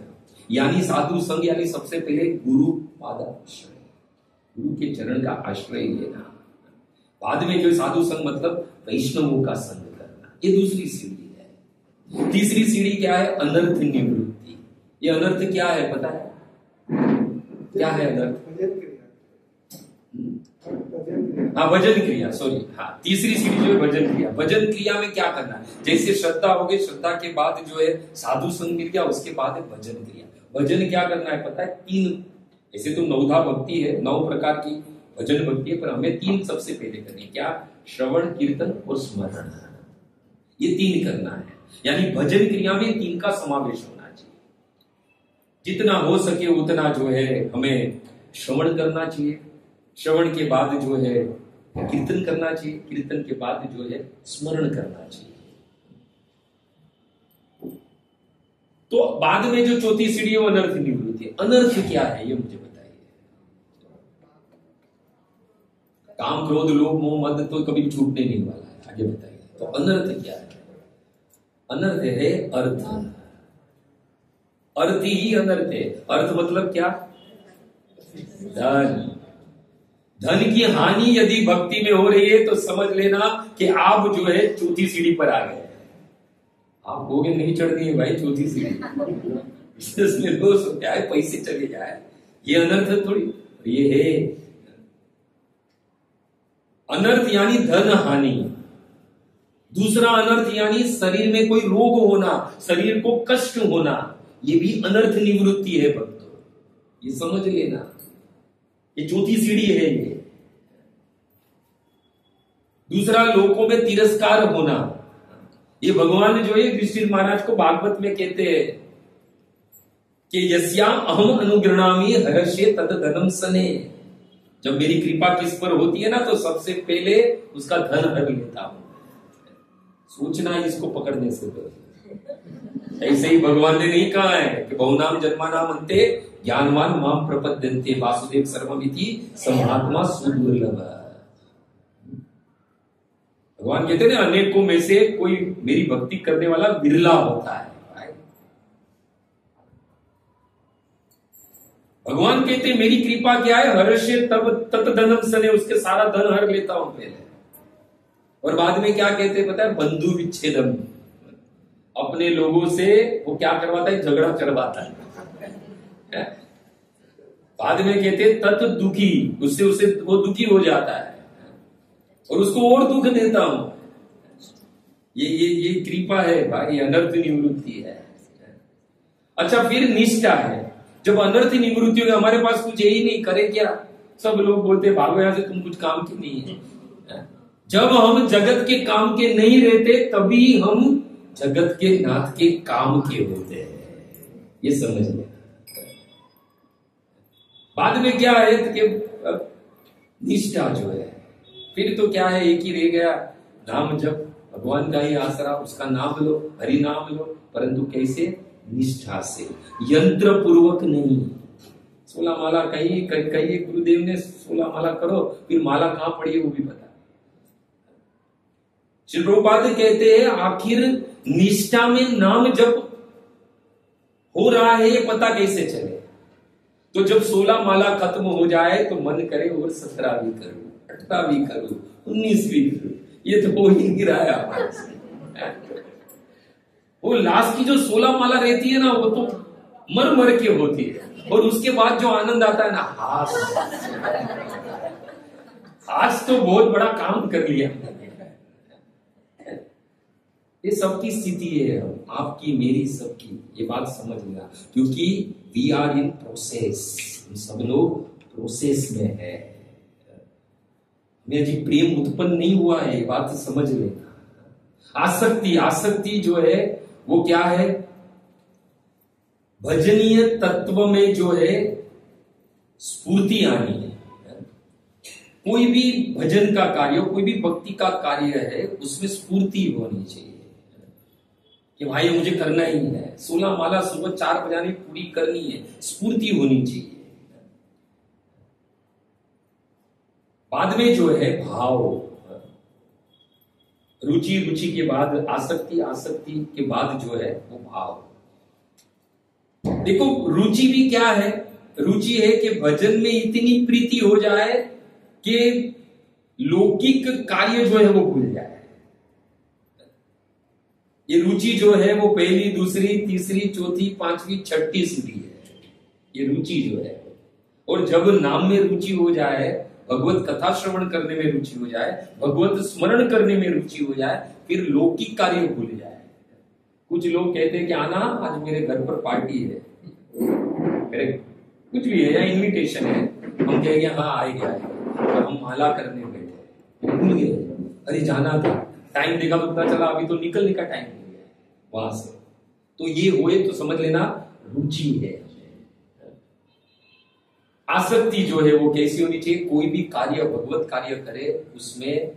यानी साधु संग, यानी सबसे पहले गुरु पादाश्रय, गुरु के चरण का आश्रय लेना। बाद में जो साधु संग मतलब वैष्णवों का संग करना, ये दूसरी सीढ़ी है। तीसरी सीढ़ी क्या है? अनर्थ निवृत्ति। ये अनर्थ क्या है पता है? क्या है अनर्थ? हाँ, भजन क्रिया, सॉरी। हाँ, तीसरी सीढ़ी जो है भजन क्रिया। भजन क्रिया में क्या करना है? जैसे श्रद्धा हो गई, श्रद्धा के बाद जो है साधु संग मिल गया, उसके बाद है भजन क्रिया। भजन क्या करना है पता है? 3, ऐसे तो 9धा भक्ति है, 9 प्रकार की भजन भक्ति है, पर हमें 3 सबसे पहले करनी है। क्या? श्रवण, कीर्तन और स्मरण, ये 3 करना है। यानी भजन क्रिया में 3 का समावेश होना चाहिए। जितना हो सके उतना जो है हमें श्रवण करना चाहिए, श्रवण के बाद जो है कीर्तन करना चाहिए, कीर्तन के बाद जो है स्मरण करना चाहिए। तो बाद में जो चौथी सीढ़ी है वो अनर्थ निवृत्ति है। अनर्थ क्या है ये मुझे बताइए। काम, क्रोध, लोभ, मोह, मद तो कभी छूटने नहीं वाला है, आगे बताइए। तो अनर्थ क्या है? अनर्थ है अर्थ। अर्थ ही अनर्थ है। अर्थ मतलब क्या? धन। धन की हानि यदि भक्ति में हो रही है तो समझ लेना कि आप जो है चौथी सीढ़ी पर आ गए। आप होगे नहीं चढ़नी है भाई चौथी सीढ़ी, बिजनेस में लॉस हो जाए, पैसे चले जाए, ये अनर्थ थोड़ी, ये है अनर्थ यानी धन हानि। दूसरा अनर्थ यानी शरीर में कोई रोग होना, शरीर को कष्ट होना, ये भी अनर्थ निवृत्ति है भक्तों, ये समझ लेना। ये चौथी सीढ़ी है ये। दूसरा लोगों में तिरस्कार होना, ये भगवान जो है युधिष्ठिर महाराज को भागवत में कहते हैं कि यस्याम अहम अनुगृणामि हर्षे तद धनम सने। जब मेरी कृपा किस पर होती है ना तो सबसे पहले उसका धन हर लेता हूं। सोचना है इसको पकड़ने से पहले। ऐसे ही भगवान ने नहीं कहा है कि बहुनाम जन्मानाम अंते ज्ञानवान माम प्रपद्यन्ते वासुदेव सर्वमिति समात्मा सुदुर्लभ। भगवान कहते हैं ना अनेकों में से कोई मेरी भक्ति करने वाला बिरला होता है। भगवान कहते हैं मेरी कृपा क्या है? हर्षे तब तत धनम सने, उसके सारा धन हर लेता हूं पहले। और बाद में क्या कहते हैं पता है? बंधु विच्छेदम। अपने लोगों से वो क्या करवाता है? झगड़ा करवाता है। बाद में कहते हैं तत् दुखी, उससे उसे वो दुखी हो जाता है और उसको और दुख देता हूं। ये कृपा है भाई, अनर्थ निवृत्ति है। अच्छा, फिर निष्ठा है। जब अनर्थ निवृत्ति हो, हमारे पास कुछ यही नहीं, करे क्या? सब लोग बोलते भागो यहां से, तुम कुछ काम के नहीं है। जब हम जगत के काम के नहीं रहते तभी हम जगत के नाथ के काम के होते हैं, ये समझ लेना। बाद में क्या है कि निष्ठा जो है, फिर तो क्या है, एक ही रह गया, नाम जप, भगवान का ही आसरा, उसका नाम लो, हरि नाम लो, परंतु कैसे? निष्ठा से, यंत्र पूर्वक नहीं। 16 माला कहीं गुरुदेव ने 16 माला करो, फिर माला कहां पड़ी है वो भी पता। श्री प्रभुपाद कहते हैं आखिर निष्ठा में नाम जप हो रहा है ये पता कैसे चले? तो जब 16 माला खत्म हो जाए तो मन करे और 17 भी करूं, 18 भी करूं, 19 भी करूं, ये तो हो ही नहीं रहा है हमारे से। वो लास्ट की जो 16 माला रहती है ना, वो तो मर मर के होती है, और उसके बाद जो आनंद आता है ना, आज तो बहुत बड़ा काम कर लिया। ये सबकी स्थिति है, आपकी मेरी सबकी, ये बात समझ लेना, क्योंकि वी आर इन प्रोसेस, हम सब लोग प्रोसेस में है। मेरा जी प्रेम उत्पन्न नहीं हुआ है, ये बात समझ लेना। आसक्ति जो है वो क्या है? भजनीय तत्व में जो है स्फूर्ति आनी है। कोई भी भजन का कार्य, कोई भी भक्ति का कार्य है, उसमें स्फूर्ति होनी चाहिए कि भाई मुझे करना ही है, 16 माला सुबह 4 बजे पूरी करनी है, स्फूर्ति होनी चाहिए। बाद में जो है भाव, रुचि के बाद आसक्ति के बाद जो है वो भाव। देखो रुचि भी क्या है? रुचि है कि भजन में इतनी प्रीति हो जाए कि लौकिक कार्य जो है वो भूल जाए। ये रुचि जो है वो पहली, दूसरी, तीसरी, चौथी, पांचवी, छठी सीढ़ी है, ये रुचि जो है। और जब नाम में रुचि हो जाए, भगवत कथा श्रवण करने में रुचि हो जाए, भगवत स्मरण करने में रुचि हो जाए, फिर लौकिक कार्य भूल जाए। कुछ लोग कहते हैं कि आना आज मेरे घर पर पार्टी है, मेरे कुछ भी है या इनविटेशन है, हम कहेंगे हाँ आएंगे, और हम माला करने बैठे, भूल गए, अरे जाना था, टाइम देखा तो पता चला अभी तो निकलने का टाइम हो गया वहां से। तो ये होए तो समझ लेना रुचि है। आसक्ति जो है वो कैसी होनी चाहिए? कोई भी कार्य, भगवत कार्य करे, उसमें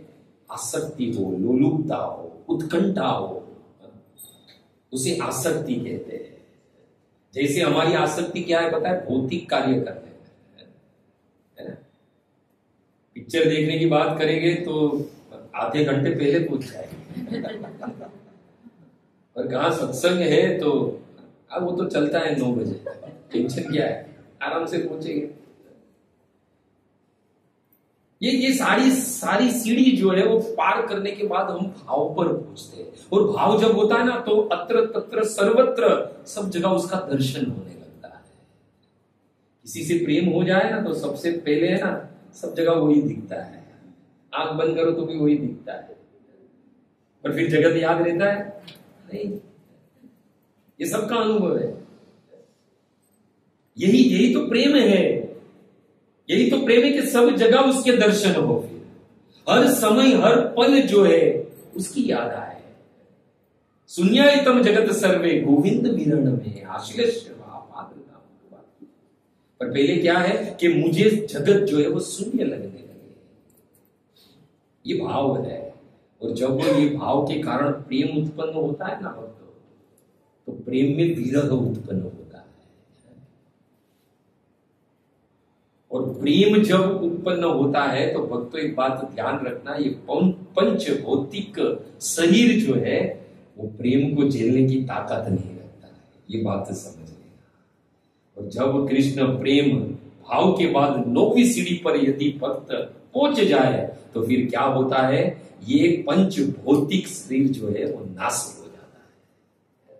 आसक्ति हो, लोलुपता हो, उत्कंठा हो, उसे आसक्ति कहते हैं। जैसे हमारी आसक्ति क्या है पता है? भौतिक कार्य करने में, है ना? पिक्चर देखने की बात करेंगे तो आधे घंटे पहले पहुंच जाएंगे, और कहाँ सत्संग है तो अब वो तो चलता है 9 बजे, टेंशन क्या है, आराम से पहुंचेंगे। ये सारी सीढ़ी जो है वो पार करने के बाद हम भाव पर पहुंचते हैं, और भाव जब होता है ना तो अत्र तत्र सर्वत्र सब जगह उसका दर्शन होने लगता है। किसी से प्रेम हो जाए ना तो सबसे पहले है ना सब जगह वही दिखता है, आंख बंद करो तो भी वही दिखता है, पर फिर जगत याद रहता है नहीं। ये सबका अनुभव है। यही तो प्रेम है, यही तो प्रेम है कि सब जगह उसके दर्शन हो, फिर हर समय हर पल जो है उसकी याद आए। शून्यायतम जगत सर्वे गोविंद विरण में आश्लेष। पर पहले क्या है कि मुझे जगत जो है वो शून्य लगने लगे, ये भाव है। और जब ये भाव के कारण प्रेम उत्पन्न होता है ना भक्तों, तो प्रेम में विरह उत्पन्न होता है। और प्रेम जब उत्पन्न होता है तो भक्तों एक बात ध्यान रखना, ये पंच भौतिक शरीर जो है वो प्रेम को झेलने की ताकत नहीं रखता है, ये बात समझ लेना। और जब कृष्ण प्रेम भाव के बाद 9वीं सीढ़ी पर यदि भक्त पहुंच जाए तो फिर क्या होता है? ये पंच भौतिक शरीर जो है वो नाश हो जाता है।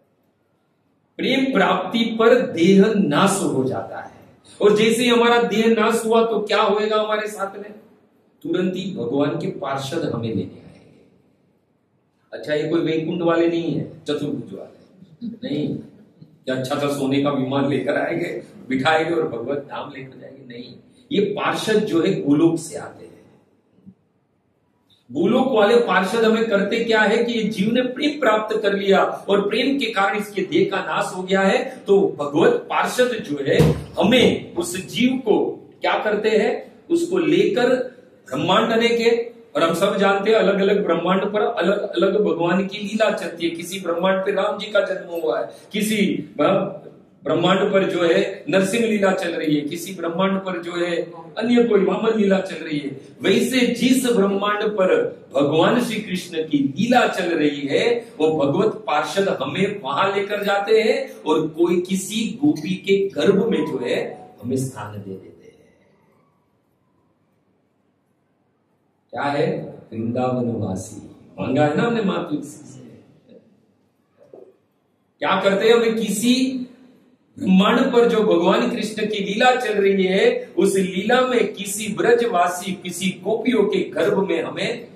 प्रेम प्राप्ति पर देह नाश हो जाता है, और जैसे ही हमारा देह नाश हुआ तो क्या होएगा हमारे साथ में? तुरंत ही भगवान के पार्षद हमें लेने आएंगे। अच्छा ये कोई वैकुंठ वाले नहीं है, चतुर्भुज वाले नहीं, क्या अच्छा सा सोने का विमान लेकर आएंगे, बिठाएंगे और भगवत धाम लेकर जाएंगे? नहीं, ये पार्षद जो है गोलोक से आते हैं। गोलोक वाले पार्षद हमें करते क्या है कि ये जीव ने प्रेम प्राप्त कर लिया और प्रेम के कारण इसके देह का नाश हो गया है, तो भगवत पार्षद जो है हमें उस जीव को क्या करते हैं, उसको लेकर ब्रह्मांड के, और हम सब जानते हैं अलग अलग ब्रह्मांड पर अलग अलग भगवान की लीला चलती है। किसी ब्रह्मांड पे राम जी का जन्म हुआ है, किसी ब्रह्मांड पर जो है नरसिंह लीला चल रही है, किसी ब्रह्मांड पर जो है अन्य कोई वामन लीला चल रही है। वैसे जिस ब्रह्मांड पर भगवान श्री कृष्ण की लीला चल रही है वो भगवत पार्षद हमें वहां लेकर जाते हैं और कोई किसी गोपी के गर्भ में जो है हमें स्थान दे देते हैं। क्या है? वृंदावनवासी मांगा है ना हमने मां तुलसी से। क्या करते हैं? हमें किसी ब्रह्मांड पर जो भगवान कृष्ण की लीला चल रही है उस लीला में किसी ब्रजवासी, किसी गोपियों के गर्भ में हमें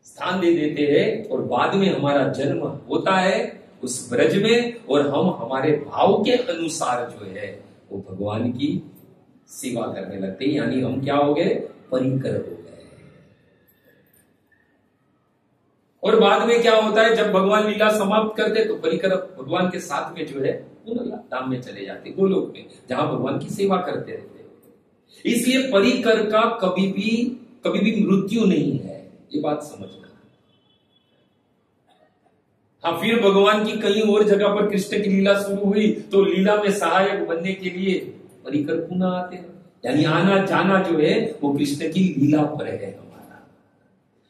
स्थान दे देते हैं और बाद में हमारा जन्म होता है उस ब्रज में और हम हमारे भाव के अनुसार जो है वो भगवान की सेवा करने लगते हैं। यानी हम क्या हो गए? परिकर हो गए। और बाद में क्या होता है? जब भगवान लीला समाप्त करते तो परिकर भगवान के साथ में जो है पुनः धाम में चले जाते, गोलोक में, जहां भगवान की सेवा करते रहते। इसलिए परिकर का कभी भी मृत्यु नहीं है, ये बात समझना। हाँ, फिर भगवान की कहीं और जगह पर कृष्ण की लीला शुरू हुई तो लीला में सहायक बनने के लिए परिकर पुनः आते हैं। यानी आना जाना जो है वो कृष्ण की लीला पर है हमारा,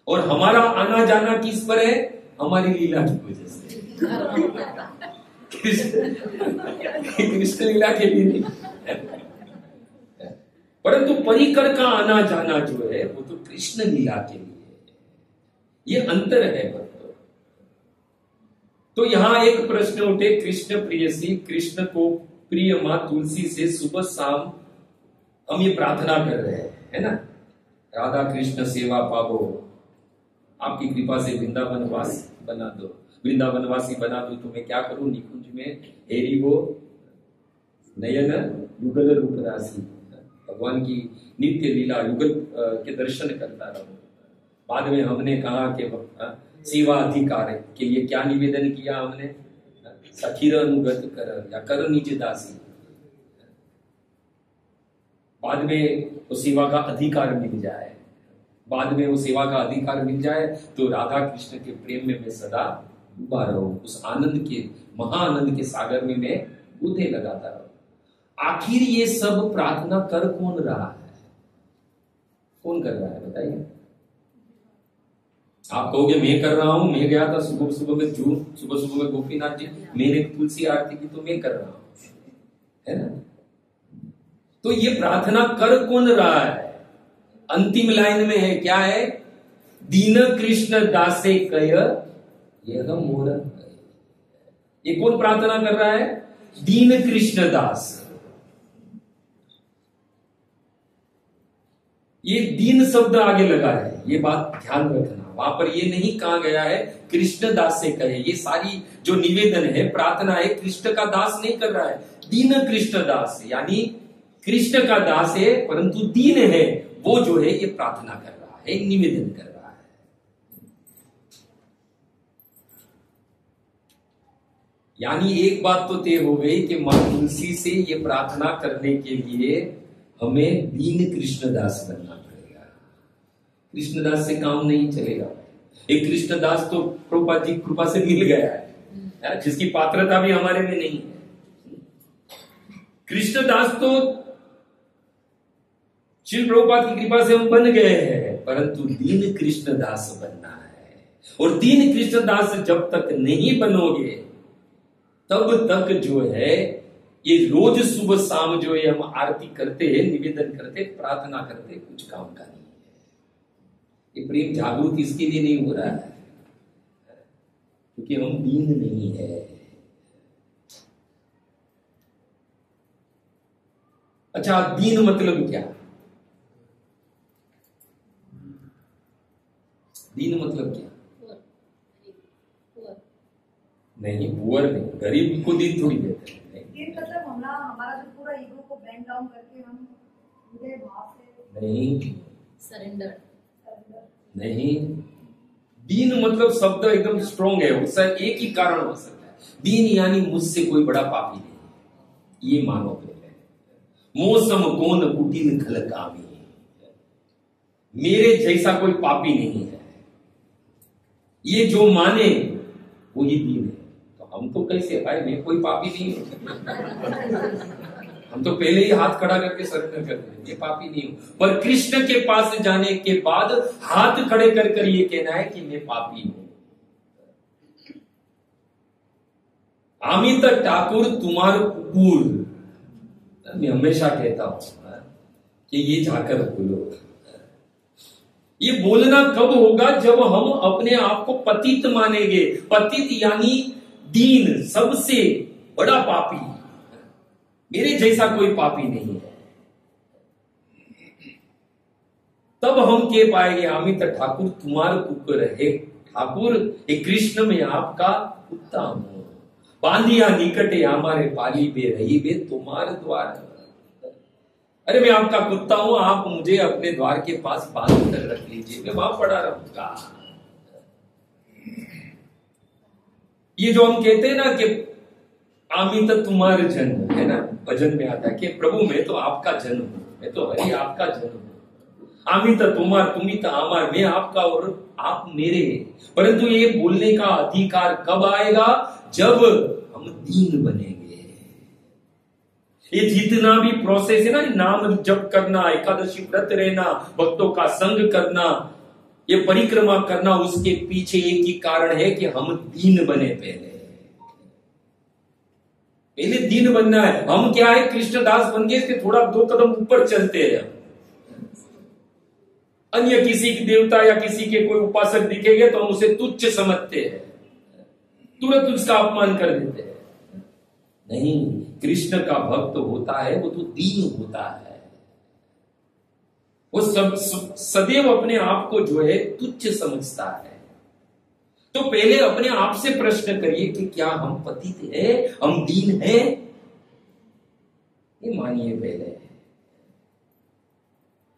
और हमारा आना जाना किस पर है? हमारी लीला की वजह से। कृष्ण लीला के लिए नहीं, परंतु परिकर का आना जाना जो है वो तो कृष्ण लीला के लिए है। ये अंतर है भक्तों। तो यहां एक प्रश्न उठे, कृष्ण प्रियसी, कृष्ण को प्रिय मां तुलसी से सुबह शाम हम ये प्रार्थना कर रहे हैं, है ना? राधा कृष्ण सेवा पावो, आपकी कृपा से वृंदावनवासी बना दो, वृंदावनवासी बना दो तो मैं क्या करूं? निकुंज में हेरी वो नयन युगल रूप राशि, भगवान की नित्य लीला युगल के दर्शन करता रहूं। बाद में हमने कहा कि सेवा अधिकार के लिए क्या निवेदन किया हमने? सखीर अनुगत कर या कर निज दासी। बाद में वो सेवा का अधिकार मिल जाए, बाद में वो सेवा का अधिकार मिल जाए तो राधा कृष्ण के प्रेम में मैं सदा डूबा रहूं, उस आनंद के महाआनंद के सागर में मैं कूदे लगाता रहूं। आखिर ये सब प्रार्थना कर कौन रहा है? कौन कर रहा है बताइए? आप कहोगे मैं कर रहा हूं, मैं गया था सुबह सुबह में गोपीनाथ जी, मैंने तुलसी आरती की तो मैं कर रहा हूं, है ना? तो ये प्रार्थना कर कौन रहा है? अंतिम लाइन में है, क्या है? दीन कृष्ण दासे कय यह मोर। ये कौन प्रार्थना कर रहा है? दीन कृष्ण दास। ये दीन शब्द आगे लगा है, ये बात ध्यान रखना। वहां पर ये नहीं कहा गया है कृष्ण दास से कहे। ये सारी जो निवेदन है, प्रार्थना है, कृष्ण का दास नहीं कर रहा है, दीन कृष्ण दास, यानी कृष्ण का दास है परंतु दीन है, वो जो है ये प्रार्थना कर रहा है, निवेदन कर रहा है। यानी एक बात तो तय हो गई कि मां तुलसी से ये प्रार्थना करने के लिए हमें दीन कृष्णदास बनना पड़ेगा। कृष्णदास से काम नहीं चलेगा। एक कृष्णदास तो प्रभुपाद जी कृपा से मिल गया है, जिसकी पात्रता भी हमारे में नहीं है। कृष्णदास तो श्री प्रभुपाद की कृपा से हम बन गए हैं, परंतु दीन कृष्णदास बनना है। और दीन कृष्णदास जब तक नहीं बनोगे तब तक जो है ये रोज सुबह शाम जो है हम आरती करते हैं, निवेदन करते, प्रार्थना करते, कुछ काम का नहीं है। ये प्रेम जागरूक इसके लिए नहीं हो रहा है क्योंकि हम दीन नहीं है। अच्छा, दीन मतलब क्या? दीन मतलब क्या? नहीं, पुअर नहीं, गरीब को दीन थोड़ी देते हैं। मतलब हमारा जो पूरा ईगो को बेंड डाउन करके हम हृदय भाव से नहीं, सरेंडर नहीं, दीन मतलब शब्द एकदम स्ट्रॉन्ग है, उसका एक ही कारण हो सकता है, दीन यानी मुझसे कोई बड़ा पापी नहीं, ये मानो पहले। मौसम कौन कुटिल खल कामी, मेरे जैसा कोई पापी नहीं है, ये जो माने वो ही दीन है। तो हम तो कैसे भाई, मैं कोई पापी नहीं हूं, हम तो पहले ही हाथ खड़ा करके सरेंडर कर दें, ये पापी नहीं हूं। पर कृष्ण के पास जाने के बाद हाथ खड़े कर कर ये कहना है कि मैं पापी हूं। अमित ठाकुर तुम्हार कुकुर, मैं हमेशा कहता हूं कि ये जाकर बोलो। ये बोलना कब होगा, जब हम अपने आप को पतित मानेंगे। पतित यानी दीन, सबसे बड़ा पापी, मेरे जैसा कोई पापी नहीं है। तब हम कह पाएंगे अमित ठाकुर तुम्हार कुकर है, ठाकुर एक कृष्ण में आपका कुत्ता हूं, बांधिया निकटे हमारे पाली बे रही बे तुम्हारे द्वार। अरे मैं आपका कुत्ता हूं, आप मुझे अपने द्वार के पास बांध कर रख लीजिए, मैं वहां पड़ा रहूंगा। ये जो हम कहते हैं ना कि अमित तुम्हारे जन्म है ना, भजन में आता है कि प्रभु मैं तो आपका जन्म हूं, मैं तो हरि आपका जन्म हूं। अमित तुम्हार तुमित आमार, मैं आपका और आप मेरे। परंतु ये बोलने का अधिकार कब आएगा, जब हम दीन बनेंगे। ये जितना भी प्रोसेस है ना, नाम जप करना, एकादशी व्रत रहना, भक्तों का संग करना, ये परिक्रमा करना, उसके पीछे एक ही कारण है कि हम दीन बने। पहले दीन बनना है। हम क्या है, कृष्णदास बन गए, इसके थोड़ा 2 कदम ऊपर चलते हैं। अन्य किसी की देवता या किसी के कोई उपासक दिखेंगे तो हम उसे तुच्छ समझते हैं, तुरंत उसका अपमान कर देते हैं। नहीं, कृष्ण का भक्त होता है वो तो दीन होता है, वो सब सदैव अपने आप को जो है तुच्छ समझता है। तो पहले अपने आप से प्रश्न करिए कि क्या हम पतित हैं, हम दीन हैं, ये मानिए पहले।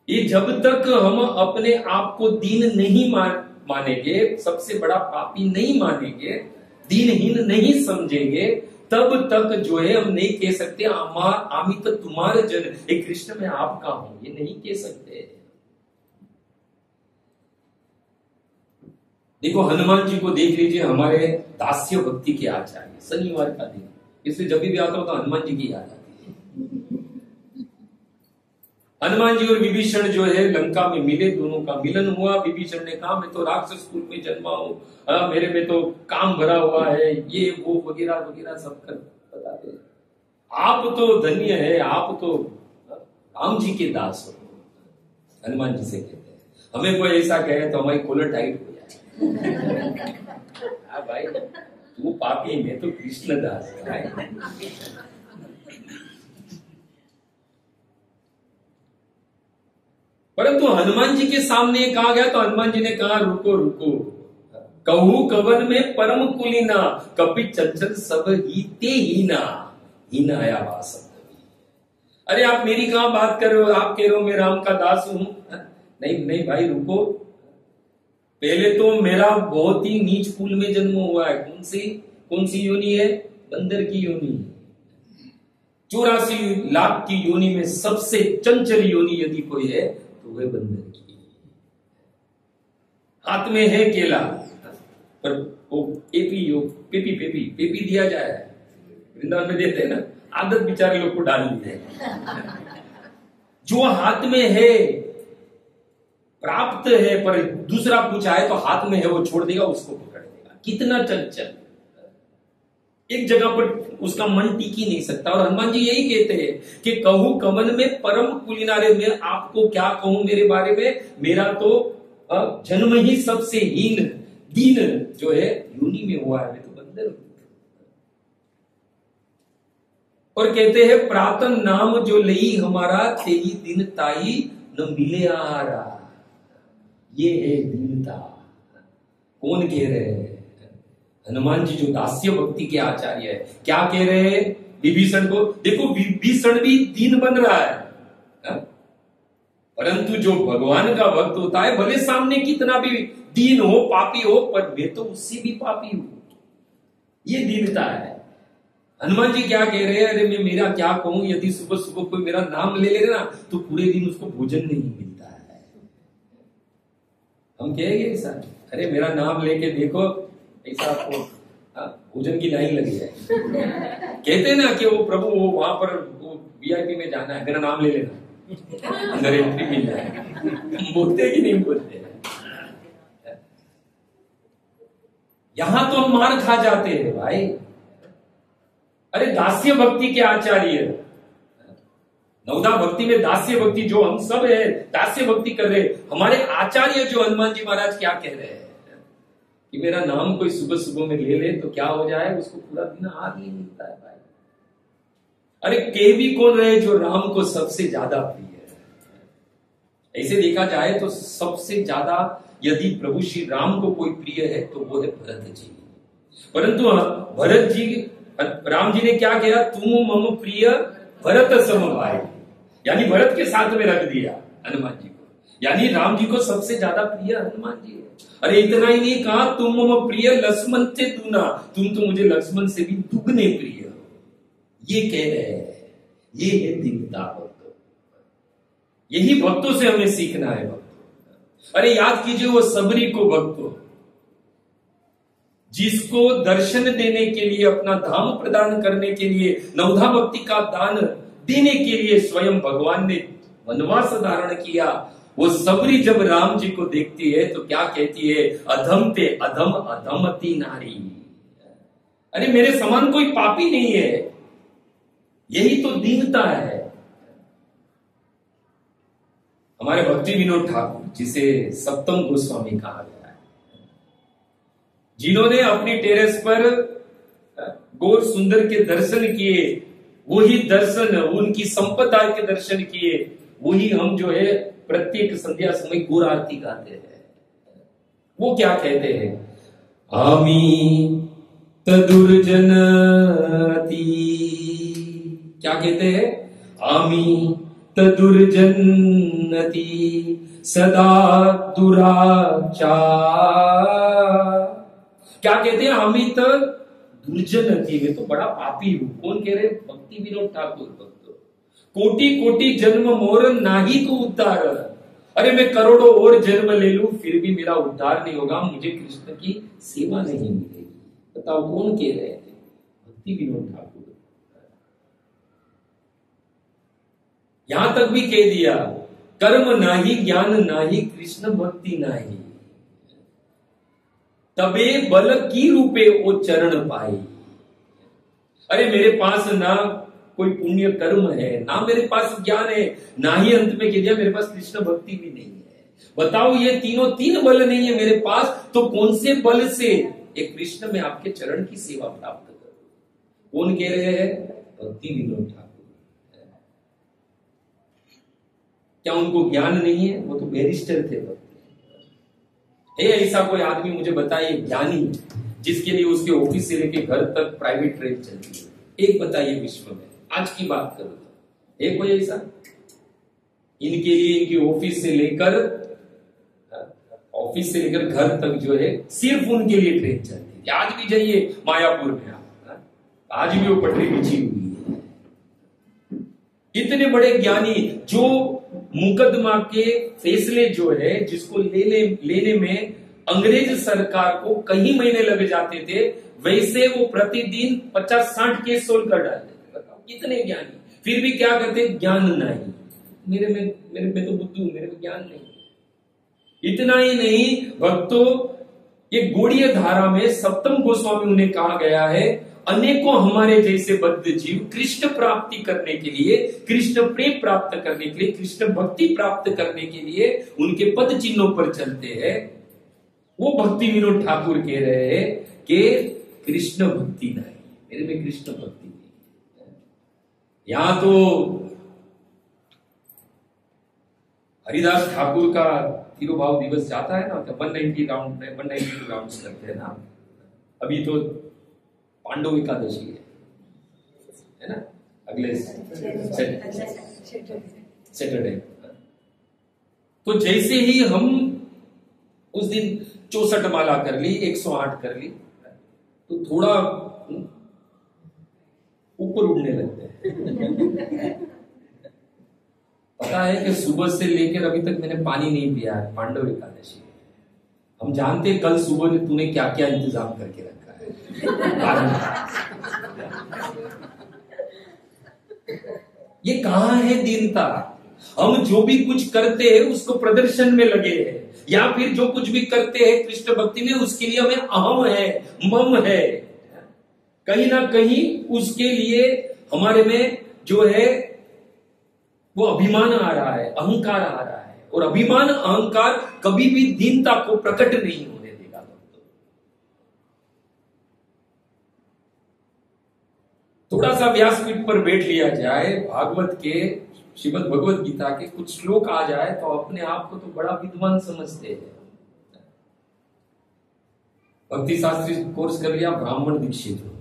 ये जब तक हम अपने आप को दीन नहीं मानेंगे, सबसे बड़ा पापी नहीं मानेंगे, दीनहीन नहीं समझेंगे, तब तक जो है हम नहीं कह सकते अमित तुम्हारे जन, एक कृष्ण में आपका हूं, ये नहीं कह सकते। देखो हनुमान जी को देख लीजिए, हमारे दास्य भक्ति के आचार्य, शनिवार का दिन, इसलिए जब भी आता हो तो हनुमान जी की याद आती है। हनुमान जी और विभीषण जो है लंका में मिले, दोनों का मिलन हुआ। विभीषण ने कहा मैं तो राक्षस कुल में जन्मा हूं, मेरे में तो काम भरा हुआ है, ये वो वगैरह वगैरह सब कर बताते। आप तो धन्य है, आप तो राम जी के दास हो। हनुमान जी से कहते हैं, हमें कोई ऐसा कहे तो हमारी कॉलर टाइट हो जाए। हाँ भाई, तू पापी, मैं तो कृष्ण दास है। परंतु हनुमान जी के सामने कहा गया तो हनुमान जी ने कहा रुको रुको, कहू कवन में परम कुलीना, कपि चंचल सब ही ते हीना, हीना आया वास। अरे आप मेरी कहां बात कर रहे हो, आप कह रहे हो मैं राम का दास हूं। नहीं नहीं भाई रुको, पहले तो मेरा बहुत ही नीच कुल में जन्म हुआ है। कौन सी योनि है? बंदर की योनि। 84 लाख की योनि में सबसे चंचल योनि यदि कोई है तो वह बंदर की। हाथ में है केला, पर वो पेपी दिया जाए, वृंदावन में देते हैं ना, आदत बेचारे लोग को डाल दी है। जो हाथ में है, प्राप्त है, पर दूसरा पूछा है तो हाथ में है वो छोड़ देगा, उसको पकड़ देगा। कितना चंचल, एक जगह पर उसका मन टिक ही नहीं सकता। और हनुमान जी यही कहते हैं कि कहूं कवन में परम कुलीनारे, मैं आपको क्या कहूं मेरे बारे में, मेरा तो जन्म ही सबसे हीन दीन जो है योनि में हुआ है, मैं तो बंदर हूं। और कहते हैं प्रातः नाम जो लई हमारा, तेई दिन ताई न मिले आहारा। ये है दीनता। कौन कह रहे हैं? हनुमान जी जो दास्य भक्ति के आचार्य है, क्या कह रहे हैं विभीषण को? देखो विभीषण भी दीन बन रहा है, परंतु जो भगवान का भक्त होता है, भले सामने कितना भी दीन हो, पापी हो, पर मैं तो उससे भी पापी हूं, ये दीनता है। हनुमान जी क्या कह रहे हैं, अरे मैं मेरा क्या कहूं, यदि सुबह सुबह कोई मेरा नाम ले ले ना तो पूरे दिन उसको भोजन नहीं मिलता है। हम कहेंगे ऐसा, अरे मेरा नाम लेके देखो, ऐसा आपको भोजन की लाइन लगी है। कहते हैं ना कि वो प्रभु वो वहां पर वो वीआईपी में जाना है, मेरा नाम ले लेना, अंदर एंट्री मिल जाए। बोलते कि नहीं बोलते? यहां तो हम मार खा जाते हैं भाई। अरे दास्य भक्ति के आचार्य, नवदा भक्ति में दास्य भक्ति जो हम सब है दास्य भक्ति कर रहे, हमारे आचार्य जो हनुमान जी महाराज क्या कह रहे हैं कि मेरा नाम कोई सुबह सुबह में ले ले तो क्या हो जाए, उसको पूरा दिन आग ही मिलता है भाई। अरे के भी कौन रहे जो राम को सबसे ज्यादा प्रिय है। ऐसे देखा जाए तो सबसे ज्यादा यदि प्रभु श्री राम को कोई प्रिय है तो वो है भरत जी। परंतु भरत जी, राम जी ने क्या किया, तुम मम प्रिय भरत सम भाई, यानी भरत के साथ में रख दिया हनुमान जी को, यानी राम जी को सबसे ज्यादा प्रिय हनुमान जी है। अरे इतना ही नहीं कहा, तुम मम प्रिय लक्ष्मण से दूना, तुम तो मुझे लक्ष्मण से भी दुगने प्रिय हो, ये कह रहे हैं। ये है दीनता भक्तों, यही भक्तों से हमें सीखना है भक्तों। अरे याद कीजिए वो सबरी को भक्तों, जिसको दर्शन देने के लिए, अपना धाम प्रदान करने के लिए, नवधा भक्ति का दान देने के लिए स्वयं भगवान ने वनवास धारण किया। वो सबरी जब राम जी को देखती है तो क्या कहती है, अधम ते अधम अधमती नारी। अरे मेरे समान कोई पापी नहीं है, यही तो दीनता है। हमारे भक्ति विनोद ठाकुर, जिसे सप्तम गोस्वामी कहा गया है, जिन्होंने अपनी टेरेस पर गौर सुंदर के दर्शन किए, वही दर्शन, उनकी संपदा के दर्शन किए, वही हम जो है प्रत्येक संध्या समय गौर आरती गाते हैं। वो क्या कहते हैं, आमी तदुर्जनती, क्या कहते हैं, आमी तदुर्जनती सदा दुराचार। क्या कहते हैं, अमित दुर्जन थी, मैं तो बड़ा पापी हूं। कौन कह रहे, भक्ति विनोद ठाकुर भक्त। कोटि कोटि जन्म मोर नाही को उद्धार। अरे मैं करोड़ों और जन्म ले लूं फिर भी मेरा उद्धार नहीं होगा, मुझे कृष्ण की सेवा नहीं मिलेगी। बताओ कौन कह रहे थे, भक्ति विनोद ठाकुर। यहां तक भी कह दिया, कर्म नाही ज्ञान नाही कृष्ण भक्ति नाही, तबे बल की रूपे वो चरण पाई। अरे मेरे पास ना कोई पुण्य कर्म है, ना मेरे पास ज्ञान है, ना ही अंत में कह दिया मेरे पास कृष्ण भक्ति भी नहीं है। बताओ ये तीन बल नहीं है मेरे पास, तो कौन से बल से एक कृष्ण में आपके चरण की सेवा प्राप्त करूं? कौन कह रहे हैं, भक्ति विनोद ठाकुर। क्या उनको ज्ञान नहीं है? वो तो बैरिस्टर थे भक्त। ऐसा कोई आदमी मुझे बताइए ज्ञानी, जिसके लिए उसके ऑफिस से लेके घर तक प्राइवेट ट्रेन चलती है, एक बताइए विश्व में, आज की बात करो तो एक कोई ऐसा? इनके लिए इनकी ऑफिस से लेकर घर तक जो है सिर्फ उनके लिए ट्रेन चलती है। आज भी जाइए मायापुर में आप, आज भी वो पटरी बिछी हुई है। इतने बड़े ज्ञानी जो मुकदमा के फैसले जो है जिसको लेने में अंग्रेज सरकार को कई महीने लग जाते थे, वैसे वो प्रतिदिन 50-60 केस सोल्व कर डालते थे। बताओ कितने ज्ञानी, फिर भी क्या करते, ज्ञान नहीं, मेरे में तो बुद्धू, मेरे में ज्ञान नहीं। इतना ही नहीं भक्तों, ये गौड़ीय धारा में सप्तम गोस्वामी उन्हें कहा गया है, अनेकों हमारे जैसे बद्ध जीव कृष्ण प्राप्ति करने के लिए, कृष्ण प्रेम प्राप्त करने के लिए, कृष्ण भक्ति प्राप्त करने के लिए उनके पद चिन्हों पर चलते हैं। वो भक्ति विनोद ठाकुर कह रहे हैं कि कृष्ण भक्ति नहीं, मेरे में कृष्ण भक्ति नहीं। यहां तो हरिदास ठाकुर का तिरुभाव दिवस जाता है ना, 192 राउंड करते हैं ना। अभी तो पांडव एकादशी है ना, अगले सैटरडे। तो जैसे ही हम उस दिन 64 माला कर ली, 108 कर ली, तो थोड़ा ऊपर उड़ने लगते हैं। पता है कि सुबह से लेकर अभी तक मैंने पानी नहीं पिया है, पांडव एकादशी। हम जानते कल सुबह तूने क्या क्या इंतजाम करके रखा है। ये कहां है दीनता? हम जो भी कुछ करते हैं उसको प्रदर्शन में लगे हैं, या फिर जो कुछ भी करते हैं कृष्ण भक्ति में उसके लिए हमें अहम है, मम है, कहीं ना कहीं उसके लिए हमारे में जो है वो अभिमान आ रहा है, अहंकार आ रहा है, और अभिमान अहंकार कभी भी दीनता को प्रकट नहीं होने देगा। थोड़ा सा व्यासपीठ पर बैठ लिया जाए, भागवत के, श्रीमद् भगवत गीता के कुछ श्लोक आ जाए तो अपने आप को तो बड़ा विद्वान समझते हैं। भक्ति शास्त्री कोर्स कर लिया, ब्राह्मण दीक्षित हो,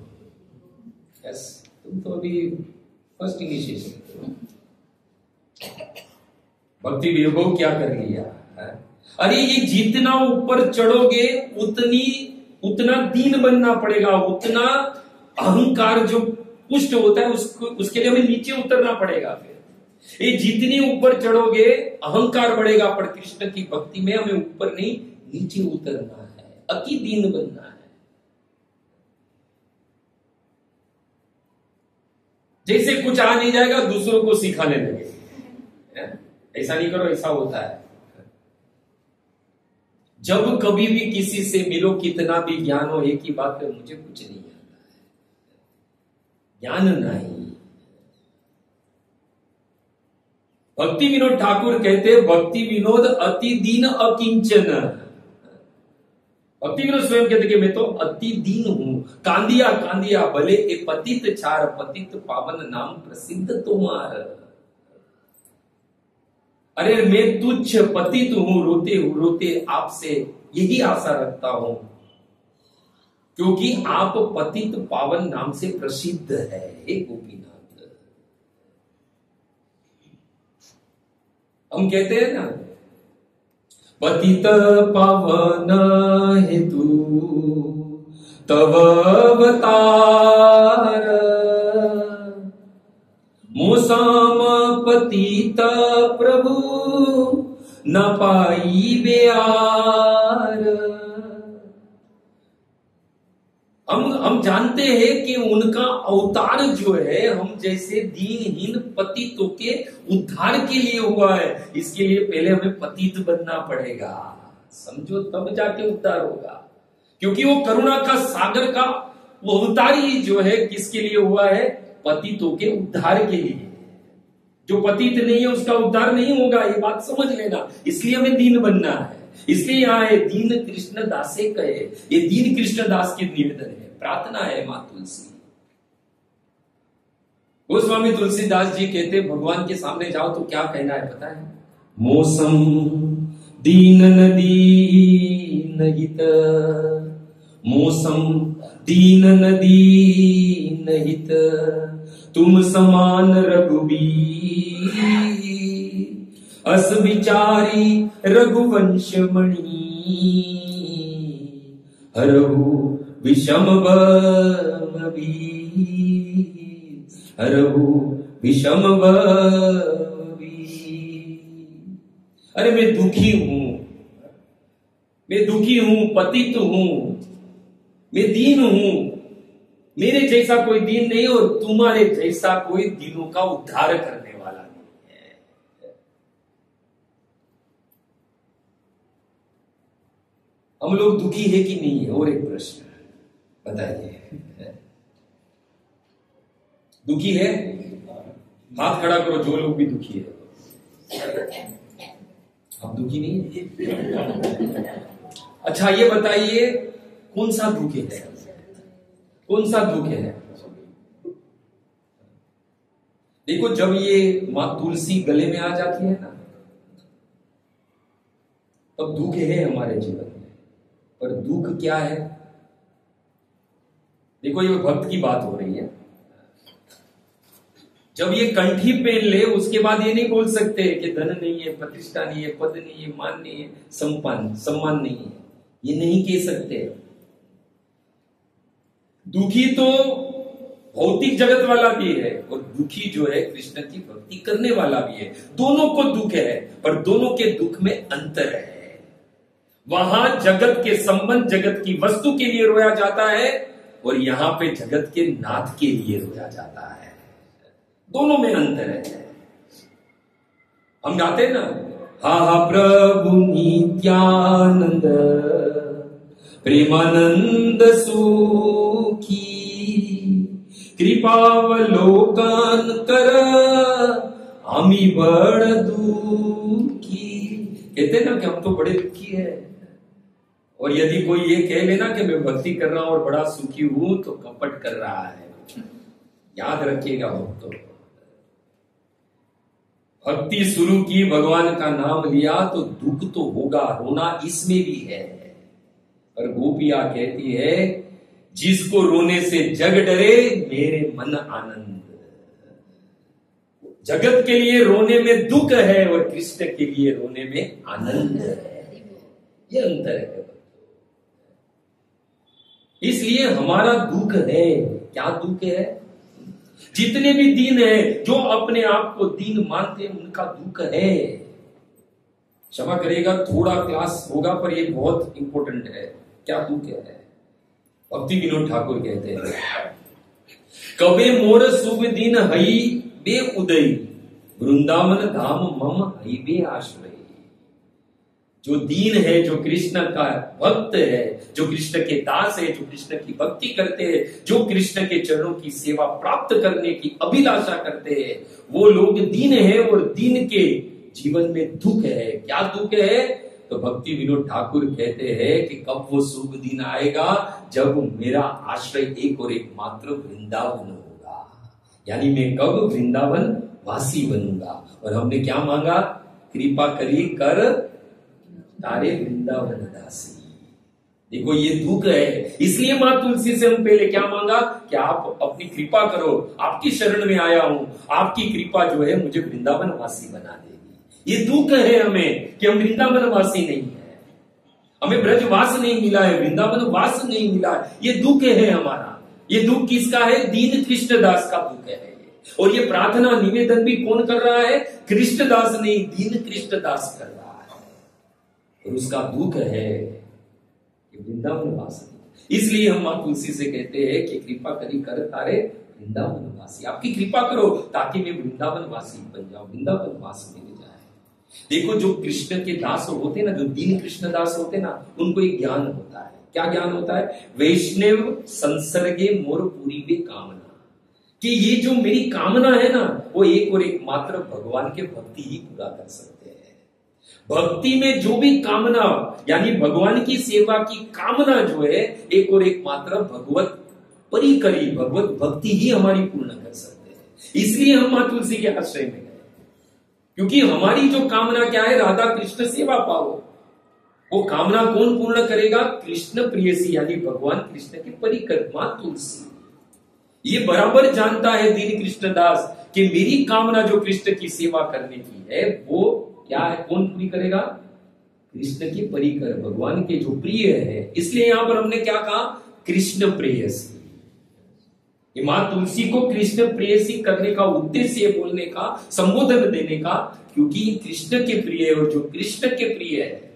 यस, तुम तो अभी फर्स्ट इनिशिएशन। भक्ति वैभव क्या कर लिया है? अरे ये जितना ऊपर चढ़ोगे उतना दीन बनना पड़ेगा, उतना अहंकार जो पुष्ट होता है उसके लिए हमें नीचे उतरना पड़ेगा। फिर ये जितनी ऊपर चढ़ोगे अहंकार बढ़ेगा, पर कृष्ण की भक्ति में हमें ऊपर नहीं नीचे उतरना है, अति दीन बनना है। जैसे कुछ आ नहीं जाएगा दूसरों को सिखाने लगे, ऐसा नहीं करो, ऐसा होता है। जब कभी भी किसी से मिलो, कितना भी ज्ञान हो, एक ही बात है, मुझे कुछ नहीं आता है, ज्ञान नहीं। भक्ति विनोद ठाकुर कहते, भक्ति विनोद अति दीन अकिंचन। भक्ति विनोद स्वयं कहते कि मैं तो अति दीन हूं, कांदिया कांदिया भले ए पतित चार, पतित पावन नाम प्रसिद्ध तुम्हार। अरे मैं तुच्छ पतित हूं, रोते रोते आपसे यही आशा रखता हूं, क्योंकि आप पतित पावन नाम से प्रसिद्ध है। हे गोपीनाथ, हम कहते हैं ना, पतित पावन हेतु तव अवतार, मोसम पतित प्रभु न पाई बेआर। हम जानते हैं कि उनका अवतार जो है हम जैसे दीनहीन पतितों के उद्धार के लिए हुआ है। इसके लिए पहले हमें पतित बनना पड़ेगा, समझो, तब जाके उद्धार होगा। क्योंकि वो करुणा का सागर का वो अवतार ही जो है किसके लिए हुआ है? पतितों के उद्धार के लिए। जो पतित नहीं है उसका उद्धार नहीं होगा, ये बात समझ लेना। इसलिए हमें दीन बनना है। इसलिए यहाँ है दीन कृष्ण दासे कहे, ये दीन कृष्ण दास की निवेदन है, प्रार्थना है मां तुलसी। गोस्वामी तुलसीदास जी कहते भगवान के सामने जाओ तो क्या कहना है पता है? मौसम दीन दीन हित, मौसम दीन दीन हित, तुम समान रघुबीर, अस विचारी रघुवंश मणि, हरहु विषम भवी, हरहु विषम भवी। अरे मैं दुखी हूं, मैं दुखी हूं, पतित हूं, मैं दीन हूं, मेरे जैसा कोई दीन नहीं और तुम्हारे जैसा कोई दीनों का उद्धार करने वाला नहीं है। हम लोग दुखी है कि नहीं है? और एक प्रश्न बताइए, दुखी है? हाथ खड़ा करो जो लोग भी दुखी है। आप दुखी नहीं है? अच्छा ये बताइए कौन सा दुख है? कौन सा दुख है? देखो जब ये मां तुलसी गले में आ जाती है ना, तब दुख है हमारे जीवन में। पर दुख क्या है? देखो ये भक्त की बात हो रही है। जब ये कंठी पहन ले उसके बाद ये नहीं बोल सकते कि धन नहीं है, प्रतिष्ठा नहीं है, पद नहीं है, मान नहीं है, सम्मान नहीं है, ये नहीं कह सकते। दुखी तो भौतिक जगत वाला भी है और दुखी जो है कृष्ण की भक्ति करने वाला भी है। दोनों को दुख है, पर दोनों के दुख में अंतर है। वहां जगत के संबंध, जगत की वस्तु के लिए रोया जाता है और यहां पे जगत के नाथ के लिए रोया जाता है। दोनों में अंतर है। हम गाते हैं ना, हा प्रभु नित्यानंद प्रेमानंद सुखी कृपावलोकन कर आमी बड़ दुखी। कहते ना कि हम तो बड़े दुखी है। और यदि कोई ये कह लेना कि मैं भक्ति कर रहा हूं और बड़ा सुखी हूं तो कपट कर रहा है। याद रखिएगा भक्तों, भक्ति शुरू की, भगवान का नाम लिया तो दुख तो होगा, रोना इसमें भी है। पर गोपिया कहती है जिसको रोने से जग डरे मेरे मन आनंद। जगत के लिए रोने में दुख है और कृष्ण के लिए रोने में आनंद है। ये अंतर है। इसलिए हमारा दुख है। क्या दुख है? जितने भी दीन है, जो अपने आप को दीन मानते हैं, उनका दुख है। क्षमा करेगा, थोड़ा क्लास होगा पर ये बहुत इंपॉर्टेंट है। क्या दुख है? भक्ति विनोद ठाकुर कहते हैं, कबे मोर शुभ दिन हई बे उदय वृंदावन धाम मम हई बे आश्रय। जो दीन है, जो कृष्ण का भक्त है, जो कृष्ण के दास है, जो कृष्ण की भक्ति करते हैं, जो कृष्ण के चरणों की सेवा प्राप्त करने की अभिलाषा करते हैं, वो लोग दीन है। और दीन के जीवन में दुख है। क्या दुख है? तो भक्ति विनोद ठाकुर कहते हैं कि कब वो शुभ दिन आएगा जब मेरा आश्रय एक और एक मात्र वृंदावन होगा, यानी मैं कब वृंदावन वासी बनूंगा। और हमने क्या मांगा? कृपा करी कर तारे वृंदावन दासी। देखो ये दुख है। इसलिए मां तुलसी से हम पहले क्या मांगा कि आप अपनी कृपा करो, आपकी शरण में आया हूं, आपकी कृपा जो है मुझे वृंदावन वासी बना देगी। ये दुख है हमें कि हम वृंदावन वासी नहीं है, हमें ब्रजवास नहीं मिला है, वृंदावन वास नहीं मिला है। ये दुख है हमारा। ये दुख किसका है? दीन कृष्णदास का दुख है। और ये प्रार्थना निवेदन भी कौन कर रहा है? कृष्णदास नहीं, दीन कृष्णदास कर रहा है। और उसका दुख है कि वृंदावन वासी। इसलिए हम मां तुलसी से कहते हैं कि कृपा करी कर तारे वृंदावन वासी। आपकी कृपा करो ताकि मैं वृंदावन वासी बन जाऊं, वृंदावन वास मिल जाए। देखो जो कृष्ण के दास होते ना, जो दीन कृष्ण दास होते ना, उनको एक ज्ञान होता है। क्या ज्ञान होता है? वैष्णव संसर्गे मोर पूरी वे कामना। कि ये जो मेरी कामना है ना, वो एक और एक मात्र भगवान के भक्ति ही पूरा कर सकते हैं। भक्ति में जो भी कामना, यानी भगवान की सेवा की कामना जो है, एक और एक मात्र भगवत परिकरी, भगवत भक्ति ही हमारी पूर्ण कर सकते हैं। इसलिए हम मां तुलसी के आश्रय में गए, क्योंकि हमारी जो कामना क्या है? राधा कृष्ण सेवा पाओ। वो कामना कौन पूर्ण करेगा? कृष्ण प्रियसी, यानी भगवान कृष्ण की परिकर मां तुलसी। ये बराबर जानता है दीन कृष्णदास कि मेरी कामना जो कृष्ण की सेवा करने की है, वो क्या है? कौन पूरी करेगा? कृष्ण की परिकर, भगवान के जो प्रिय है। इसलिए यहां पर हमने क्या कहा? कृष्ण प्रेयसी। मां तुलसी को कृष्ण प्रेयसी करने का उद्देश्य बोलने का, संबोधन देने का, क्योंकि कृष्ण के प्रिय है और जो कृष्ण के प्रिय है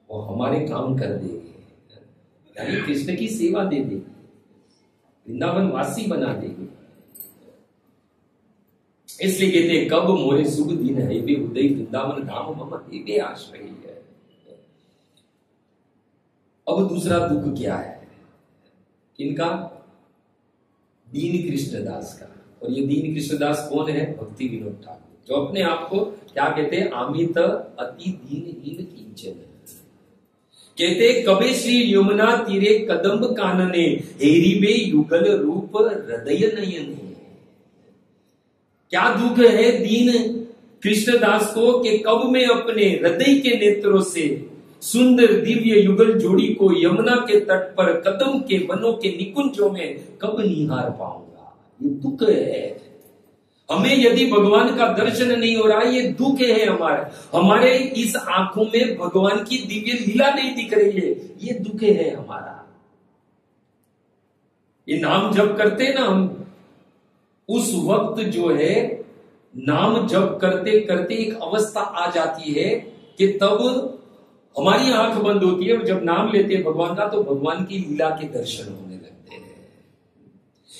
वो हमारे काम कर देंगे, यानी कृष्ण की सेवा दे देगी, वृंदावन वासी बना देगी। इसलिए कहते हैं कब मोरे शुभ दिन है वे उदय वृंदावन धाम मम हे आश्रय है। अब दूसरा दुख क्या है? इनका दीन कृष्णदास का। और ये दीन कृष्णदास कौन है? भक्ति विनोद ठाकुर, जो अपने आप को क्या कहते हैं? आमित अति दीनहीन कींचन। कहते कबे श्री यमुना तीरे कदम्ब कानने हेरिबे युगल रूप हृदय नयने। क्या दुख है दीन कृष्णदास को कि कब मैं अपने हृदय के नेत्रों से सुंदर दिव्य युगल जोड़ी को यमुना के तट पर कदम के वनों के निकुंजों में कब निहार पाऊंगा। ये दुख है। हमें यदि भगवान का दर्शन नहीं हो रहा है, ये दुख है हमारे इस आंखों में भगवान की दिव्य लीला नहीं दिख रही है, ये दुख है हमारा। ये नाम जप करते ना हम, उस वक्त जो है नाम जप करते करते एक अवस्था आ जाती है कि तब हमारी आंख बंद होती है और जब नाम लेते हैं भगवान का तो भगवान की लीला के दर्शन होने लगते हैं।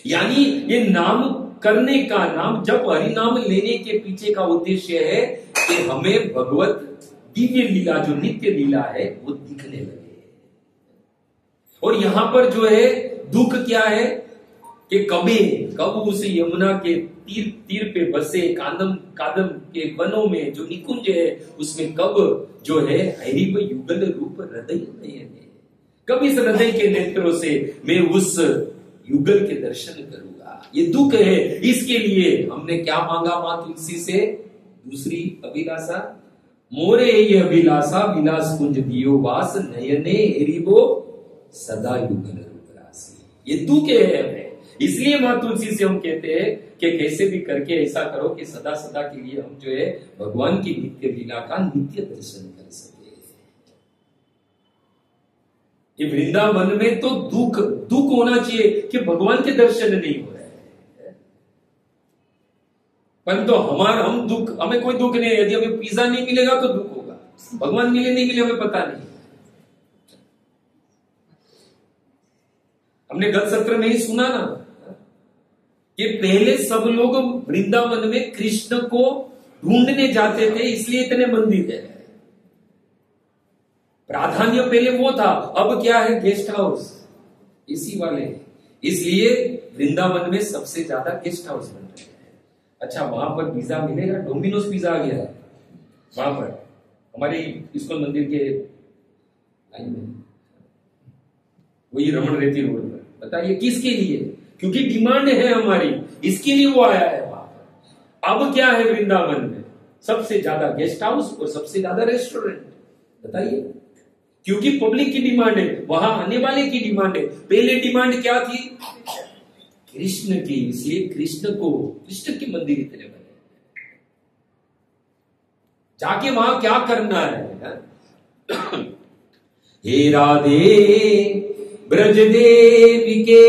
यानी ये नाम करने का, नाम जप हरि नाम लेने के पीछे का उद्देश्य है कि हमें भगवत दिव्य लीला जो नित्य लीला है वो दिखने लगे। और यहां पर जो है दुख क्या है कि कब उस यमुना के तीर पे बसे कादम के वनों में जो निकुंज है उसमें कब जो है हरिव युगल रूप हृदय नयने, कब इस हृदय के नेत्रों से मैं उस युगल के दर्शन करूंगा। ये दुख है। इसके लिए हमने क्या मांगा मां तुलसी से? दूसरी अभिलाषा, मोरे ये अभिलाषा विलास कुंज दियो वास नयने हरिवो सदा युगल रूप राशि। ये दुख है हमें। इसलिए मां तुलसी से हम कहते हैं कि कैसे भी करके ऐसा करो कि सदा सदा के लिए हम जो है भगवान की नित्य लीला का नित्य दर्शन कर सके। ये वृंदावन में तो दुख होना चाहिए कि भगवान के दर्शन नहीं हो रहे हैं, परंतु हमें कोई दुख नहीं है। यदि हमें पिज्जा नहीं मिलेगा तो दुख होगा, भगवान मिले नहीं मिले हमें पता नहीं। हमने गत सत्र में ही सुना ना कि पहले सब लोग वृंदावन में कृष्ण को ढूंढने जाते थे, इसलिए इतने मंदिर है। प्राधान्य पहले वो था, अब क्या है? गेस्ट हाउस इसी वाले, इसलिए वृंदावन में सबसे ज्यादा गेस्ट हाउस बन रहे हैं। अच्छा, वहां पर पिज्जा मिलेगा? डोमिनोज पिज्जा आ गया है वहां पर हमारे इस्कॉन मंदिर के लाइन में, वही रमन रेती रोड पर। बताइए किसके लिए? क्योंकि डिमांड है हमारी, इसके लिए वो आया है वहां पर। अब क्या है वृंदावन में? सबसे ज्यादा गेस्ट हाउस और सबसे ज्यादा रेस्टोरेंट। बताइए, क्योंकि पब्लिक की डिमांड है, वहां आने वाले की डिमांड है। पहले डिमांड क्या थी? कृष्ण की, इसलिए कृष्ण के मंदिर इतने बने। जाके वहां क्या करना है? हे राधे ब्रज देवी के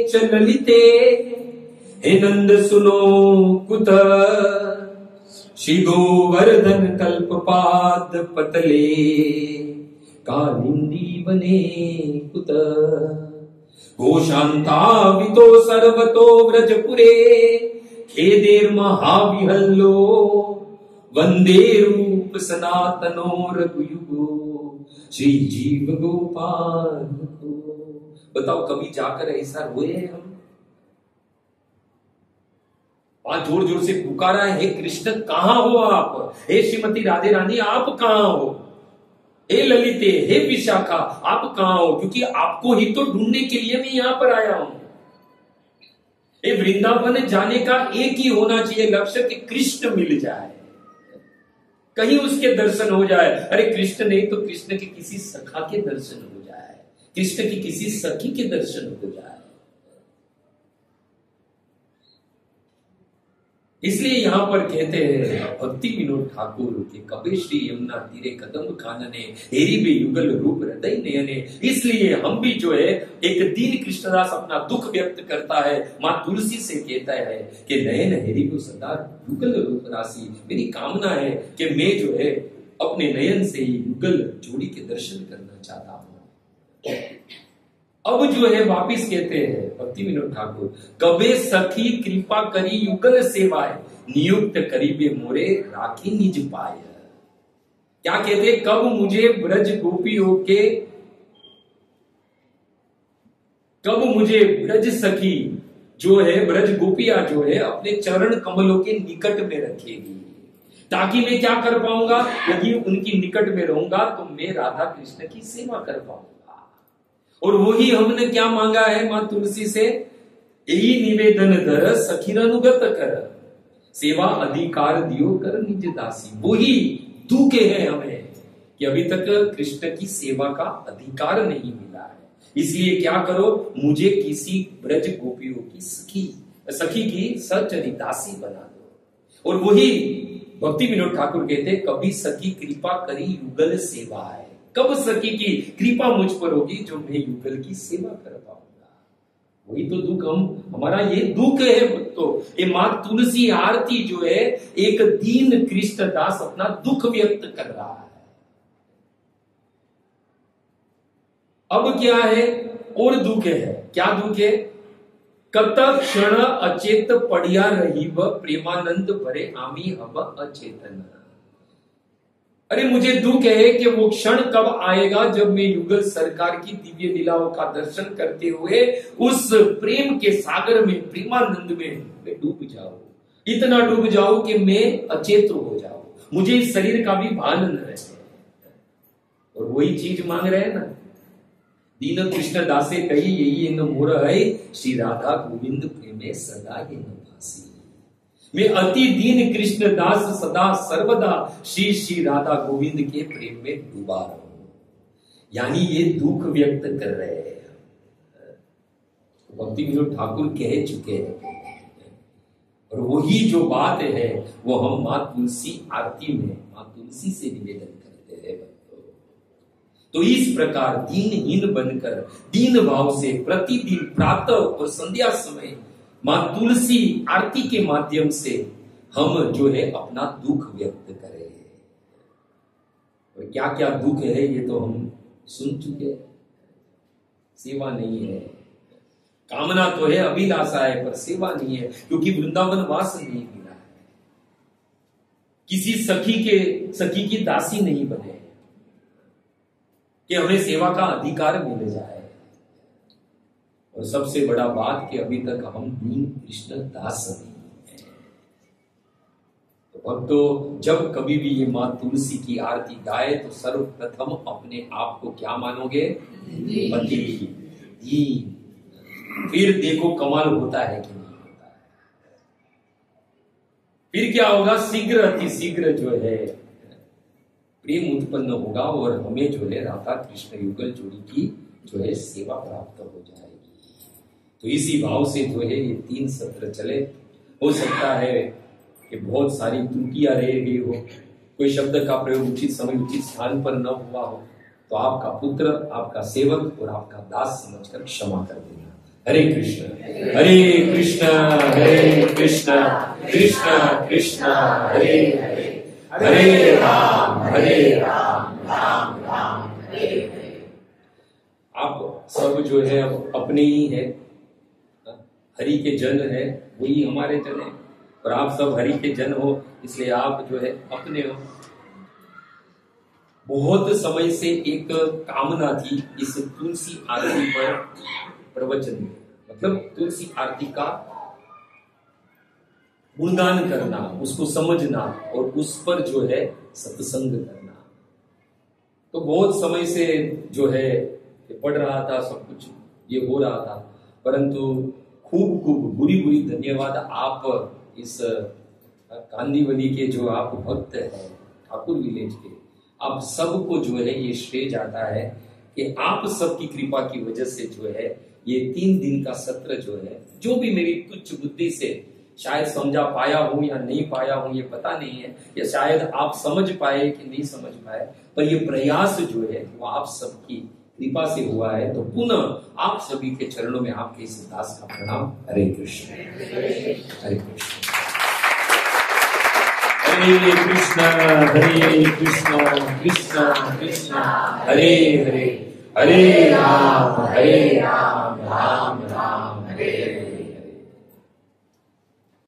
चललिते, हे नंद सुनो कुत, श्री गोवर्धन कल्पपाद पतले, कालिंदी बने कुत, घोषांतावितो सर्वतो व्रजपुरे, खेदेर महाविहल्लो, वंदे रूप सनातनो रघुयुगो, श्री जीव गोपाल को। बताओ, कभी जाकर ऐसा रोए हैं हम? वहां जोर जोर से पुकारा है, हे कृष्ण कहां हो आप? हे श्रीमती राधे रानी आप कहां हो? हे ललिते, हे विशाखा आप कहां हो? क्योंकि आपको ही तो ढूंढने के लिए मैं यहां पर आया हूं। ये वृंदावन जाने का एक ही होना चाहिए लक्ष्य कि कृष्ण मिल जाए, कहीं उसके दर्शन हो जाए। अरे कृष्ण नहीं तो कृष्ण के किसी सखा के दर्शन हो जाए, कृष्ण की किसी सखी के दर्शन हो जाए। इसलिए यहां पर कहते हैं भक्ति विनोद ठाकुर के कबे श्री यमुना तीरे कदम कानने, हेरी बे युगल रूप हृदय नयने। इसलिए हम भी जो है एक दिन कृष्णदास अपना दुख व्यक्त करता है, मां तुलसी से कहता है कि नयन हेरी बे सदा युगल रूप राशि। मेरी कामना है कि मैं जो है अपने नयन से ही युगल जोड़ी के दर्शन करना चाहता हूं। अब जो है वापिस कहते हैं भक्ति विनोद ठाकुर, कबे सखी कृपा करी युगल सेवाए, नियुक्त करीबे मोरे राखी निज पाय। क्या कहते? कब मुझे ब्रज गोपियों के, कब मुझे ब्रज सखी जो है, ब्रज गोपियां जो है अपने चरण कमलों के निकट में रखेगी, ताकि मैं क्या कर पाऊंगा? यदि उनकी निकट में रहूंगा तो मैं राधा कृष्ण की सेवा कर पाऊंगा। और वही हमने क्या मांगा है मां तुलसी से? यही निवेदन धर सखीर अनुगत कर, सेवा अधिकार दियो कर निज दासी। वही दुख है हमें कि अभी तक कृष्ण की सेवा का अधिकार नहीं मिला है। इसलिए क्या करो, मुझे किसी ब्रज गोपियों की सखी की सचरी दासी बना दो। और वही भक्ति विनोद ठाकुर कहते, कभी सखी कृपा करी युगल सेवा है। कब सखी की कृपा मुझ पर होगी जो मैं युगल की सेवा कर पाऊंगा। वही तो दुख हमारा ये दुख है। तो ये मां तुलसी आरती जो है, एक दीन कृष्ण दास अपना दुख व्यक्त कर रहा है। अब क्या है, और दुख है। क्या दुख है? कतक क्षण अचेत पड़िया रही व प्रेमानंद भरे आमी हब अचेतन। अरे मुझे दुख है कि वो क्षण कब आएगा जब मैं युगल सरकार की दिव्य लीलाओं का दर्शन करते हुए उस प्रेम के सागर में, प्रेमानंद में मैं डूब जाऊं, इतना डूब जाऊं कि मैं अचेत हो जाऊं, मुझे इस शरीर का भी भान न रहे। और वही चीज मांग रहे हैं ना, दीन कृष्ण दासे कही यही न मोर है, श्री राधा गोविंद प्रेमे सदा ये न भासी। मैं अति दीन कृष्ण दास सदा सर्वदा श्री श्री राधा गोविंद के प्रेम में डूबा रहूं। यानी ये दुख व्यक्त कर रहे हैं। भक्ति विनोद ठाकुर कह चुके हैं, और वही जो बात है वो हम मां तुलसी आरती में मां तुलसी से निवेदन करते हैं। तो इस प्रकार दीनहीन बनकर दीन भाव से प्रतिदिन प्रातः और संध्या समय मां तुलसी आरती के माध्यम से हम जो है अपना दुख व्यक्त करें। और क्या क्या दुख है ये तो हम सुन चुके हैं। सेवा नहीं है, कामना तो है, अभिलाषा है, पर सेवा नहीं है, क्योंकि वृंदावन वास नहीं मिला है। किसी सखी की दासी नहीं बने कि हमें सेवा का अधिकार मिल जाए। और सबसे बड़ा बात कि अभी तक हम दीन कृष्ण दास नहीं हैं। तो भक्तों, जब कभी भी ये मां तुलसी की आरती गाए तो सर्वप्रथम अपने आप को क्या मानोगे? पति दीन। फिर देखो कमाल होता है कि नहीं होता है। फिर क्या होगा? शीघ्र अति शीघ्र जो है प्रेम उत्पन्न होगा और हमें जो है राधा कृष्ण युगल जोड़ी की जो है सेवा प्राप्त हो जाएगी। तो इसी भाव से जो है ये 3 सत्र चले। हो सकता है कि बहुत सारी त्रुटियां रह गई हो, कोई शब्द का प्रयोग उचित समय उचित स्थान पर न हुआ हो, तो आपका पुत्र, आपका सेवक और आपका दास समझकर क्षमा कर देना। हरे कृष्ण हरे कृष्ण कृष्ण कृष्ण हरे हरे, हरे राम राम राम हरे हरे। आप सब जो है अपने ही है, हरि के जन है, वही हमारे जन है। और आप सब हरि के जन हो, इसलिए आप जो है अपने हो। बहुत समय से एक कामना थी इस तुलसी आरती पर प्रवचन में, मतलब तुलसी आरती का गुणगान करना, उसको समझना और उस पर जो है सत्संग करना। तो बहुत समय से जो है पढ़ रहा था, सब कुछ ये हो रहा था, परंतु खूब बुरी धन्यवाद आप इस कांदीवली के जो आप भक्त हैं ठाकुर विलेज के, आप सबको जो है ये श्रेय जाता है कि आप सबकी कृपा की वजह से जो है ये 3 दिन का सत्र जो है, जो भी मेरी तुच्छ बुद्धि से शायद समझा पाया हूं या नहीं पाया हूं ये पता नहीं है, या शायद आप समझ पाए कि नहीं समझ पाए, पर ये प्रयास जो है वो आप सबकी कृपा से हुआ है। तो पुनः आप सभी के चरणों में आपके इस दास का प्रणाम। हरे कृष्ण हरे कृष्ण हरे कृष्ण कृष्ण कृष्ण हरे हरे, हरे राम राम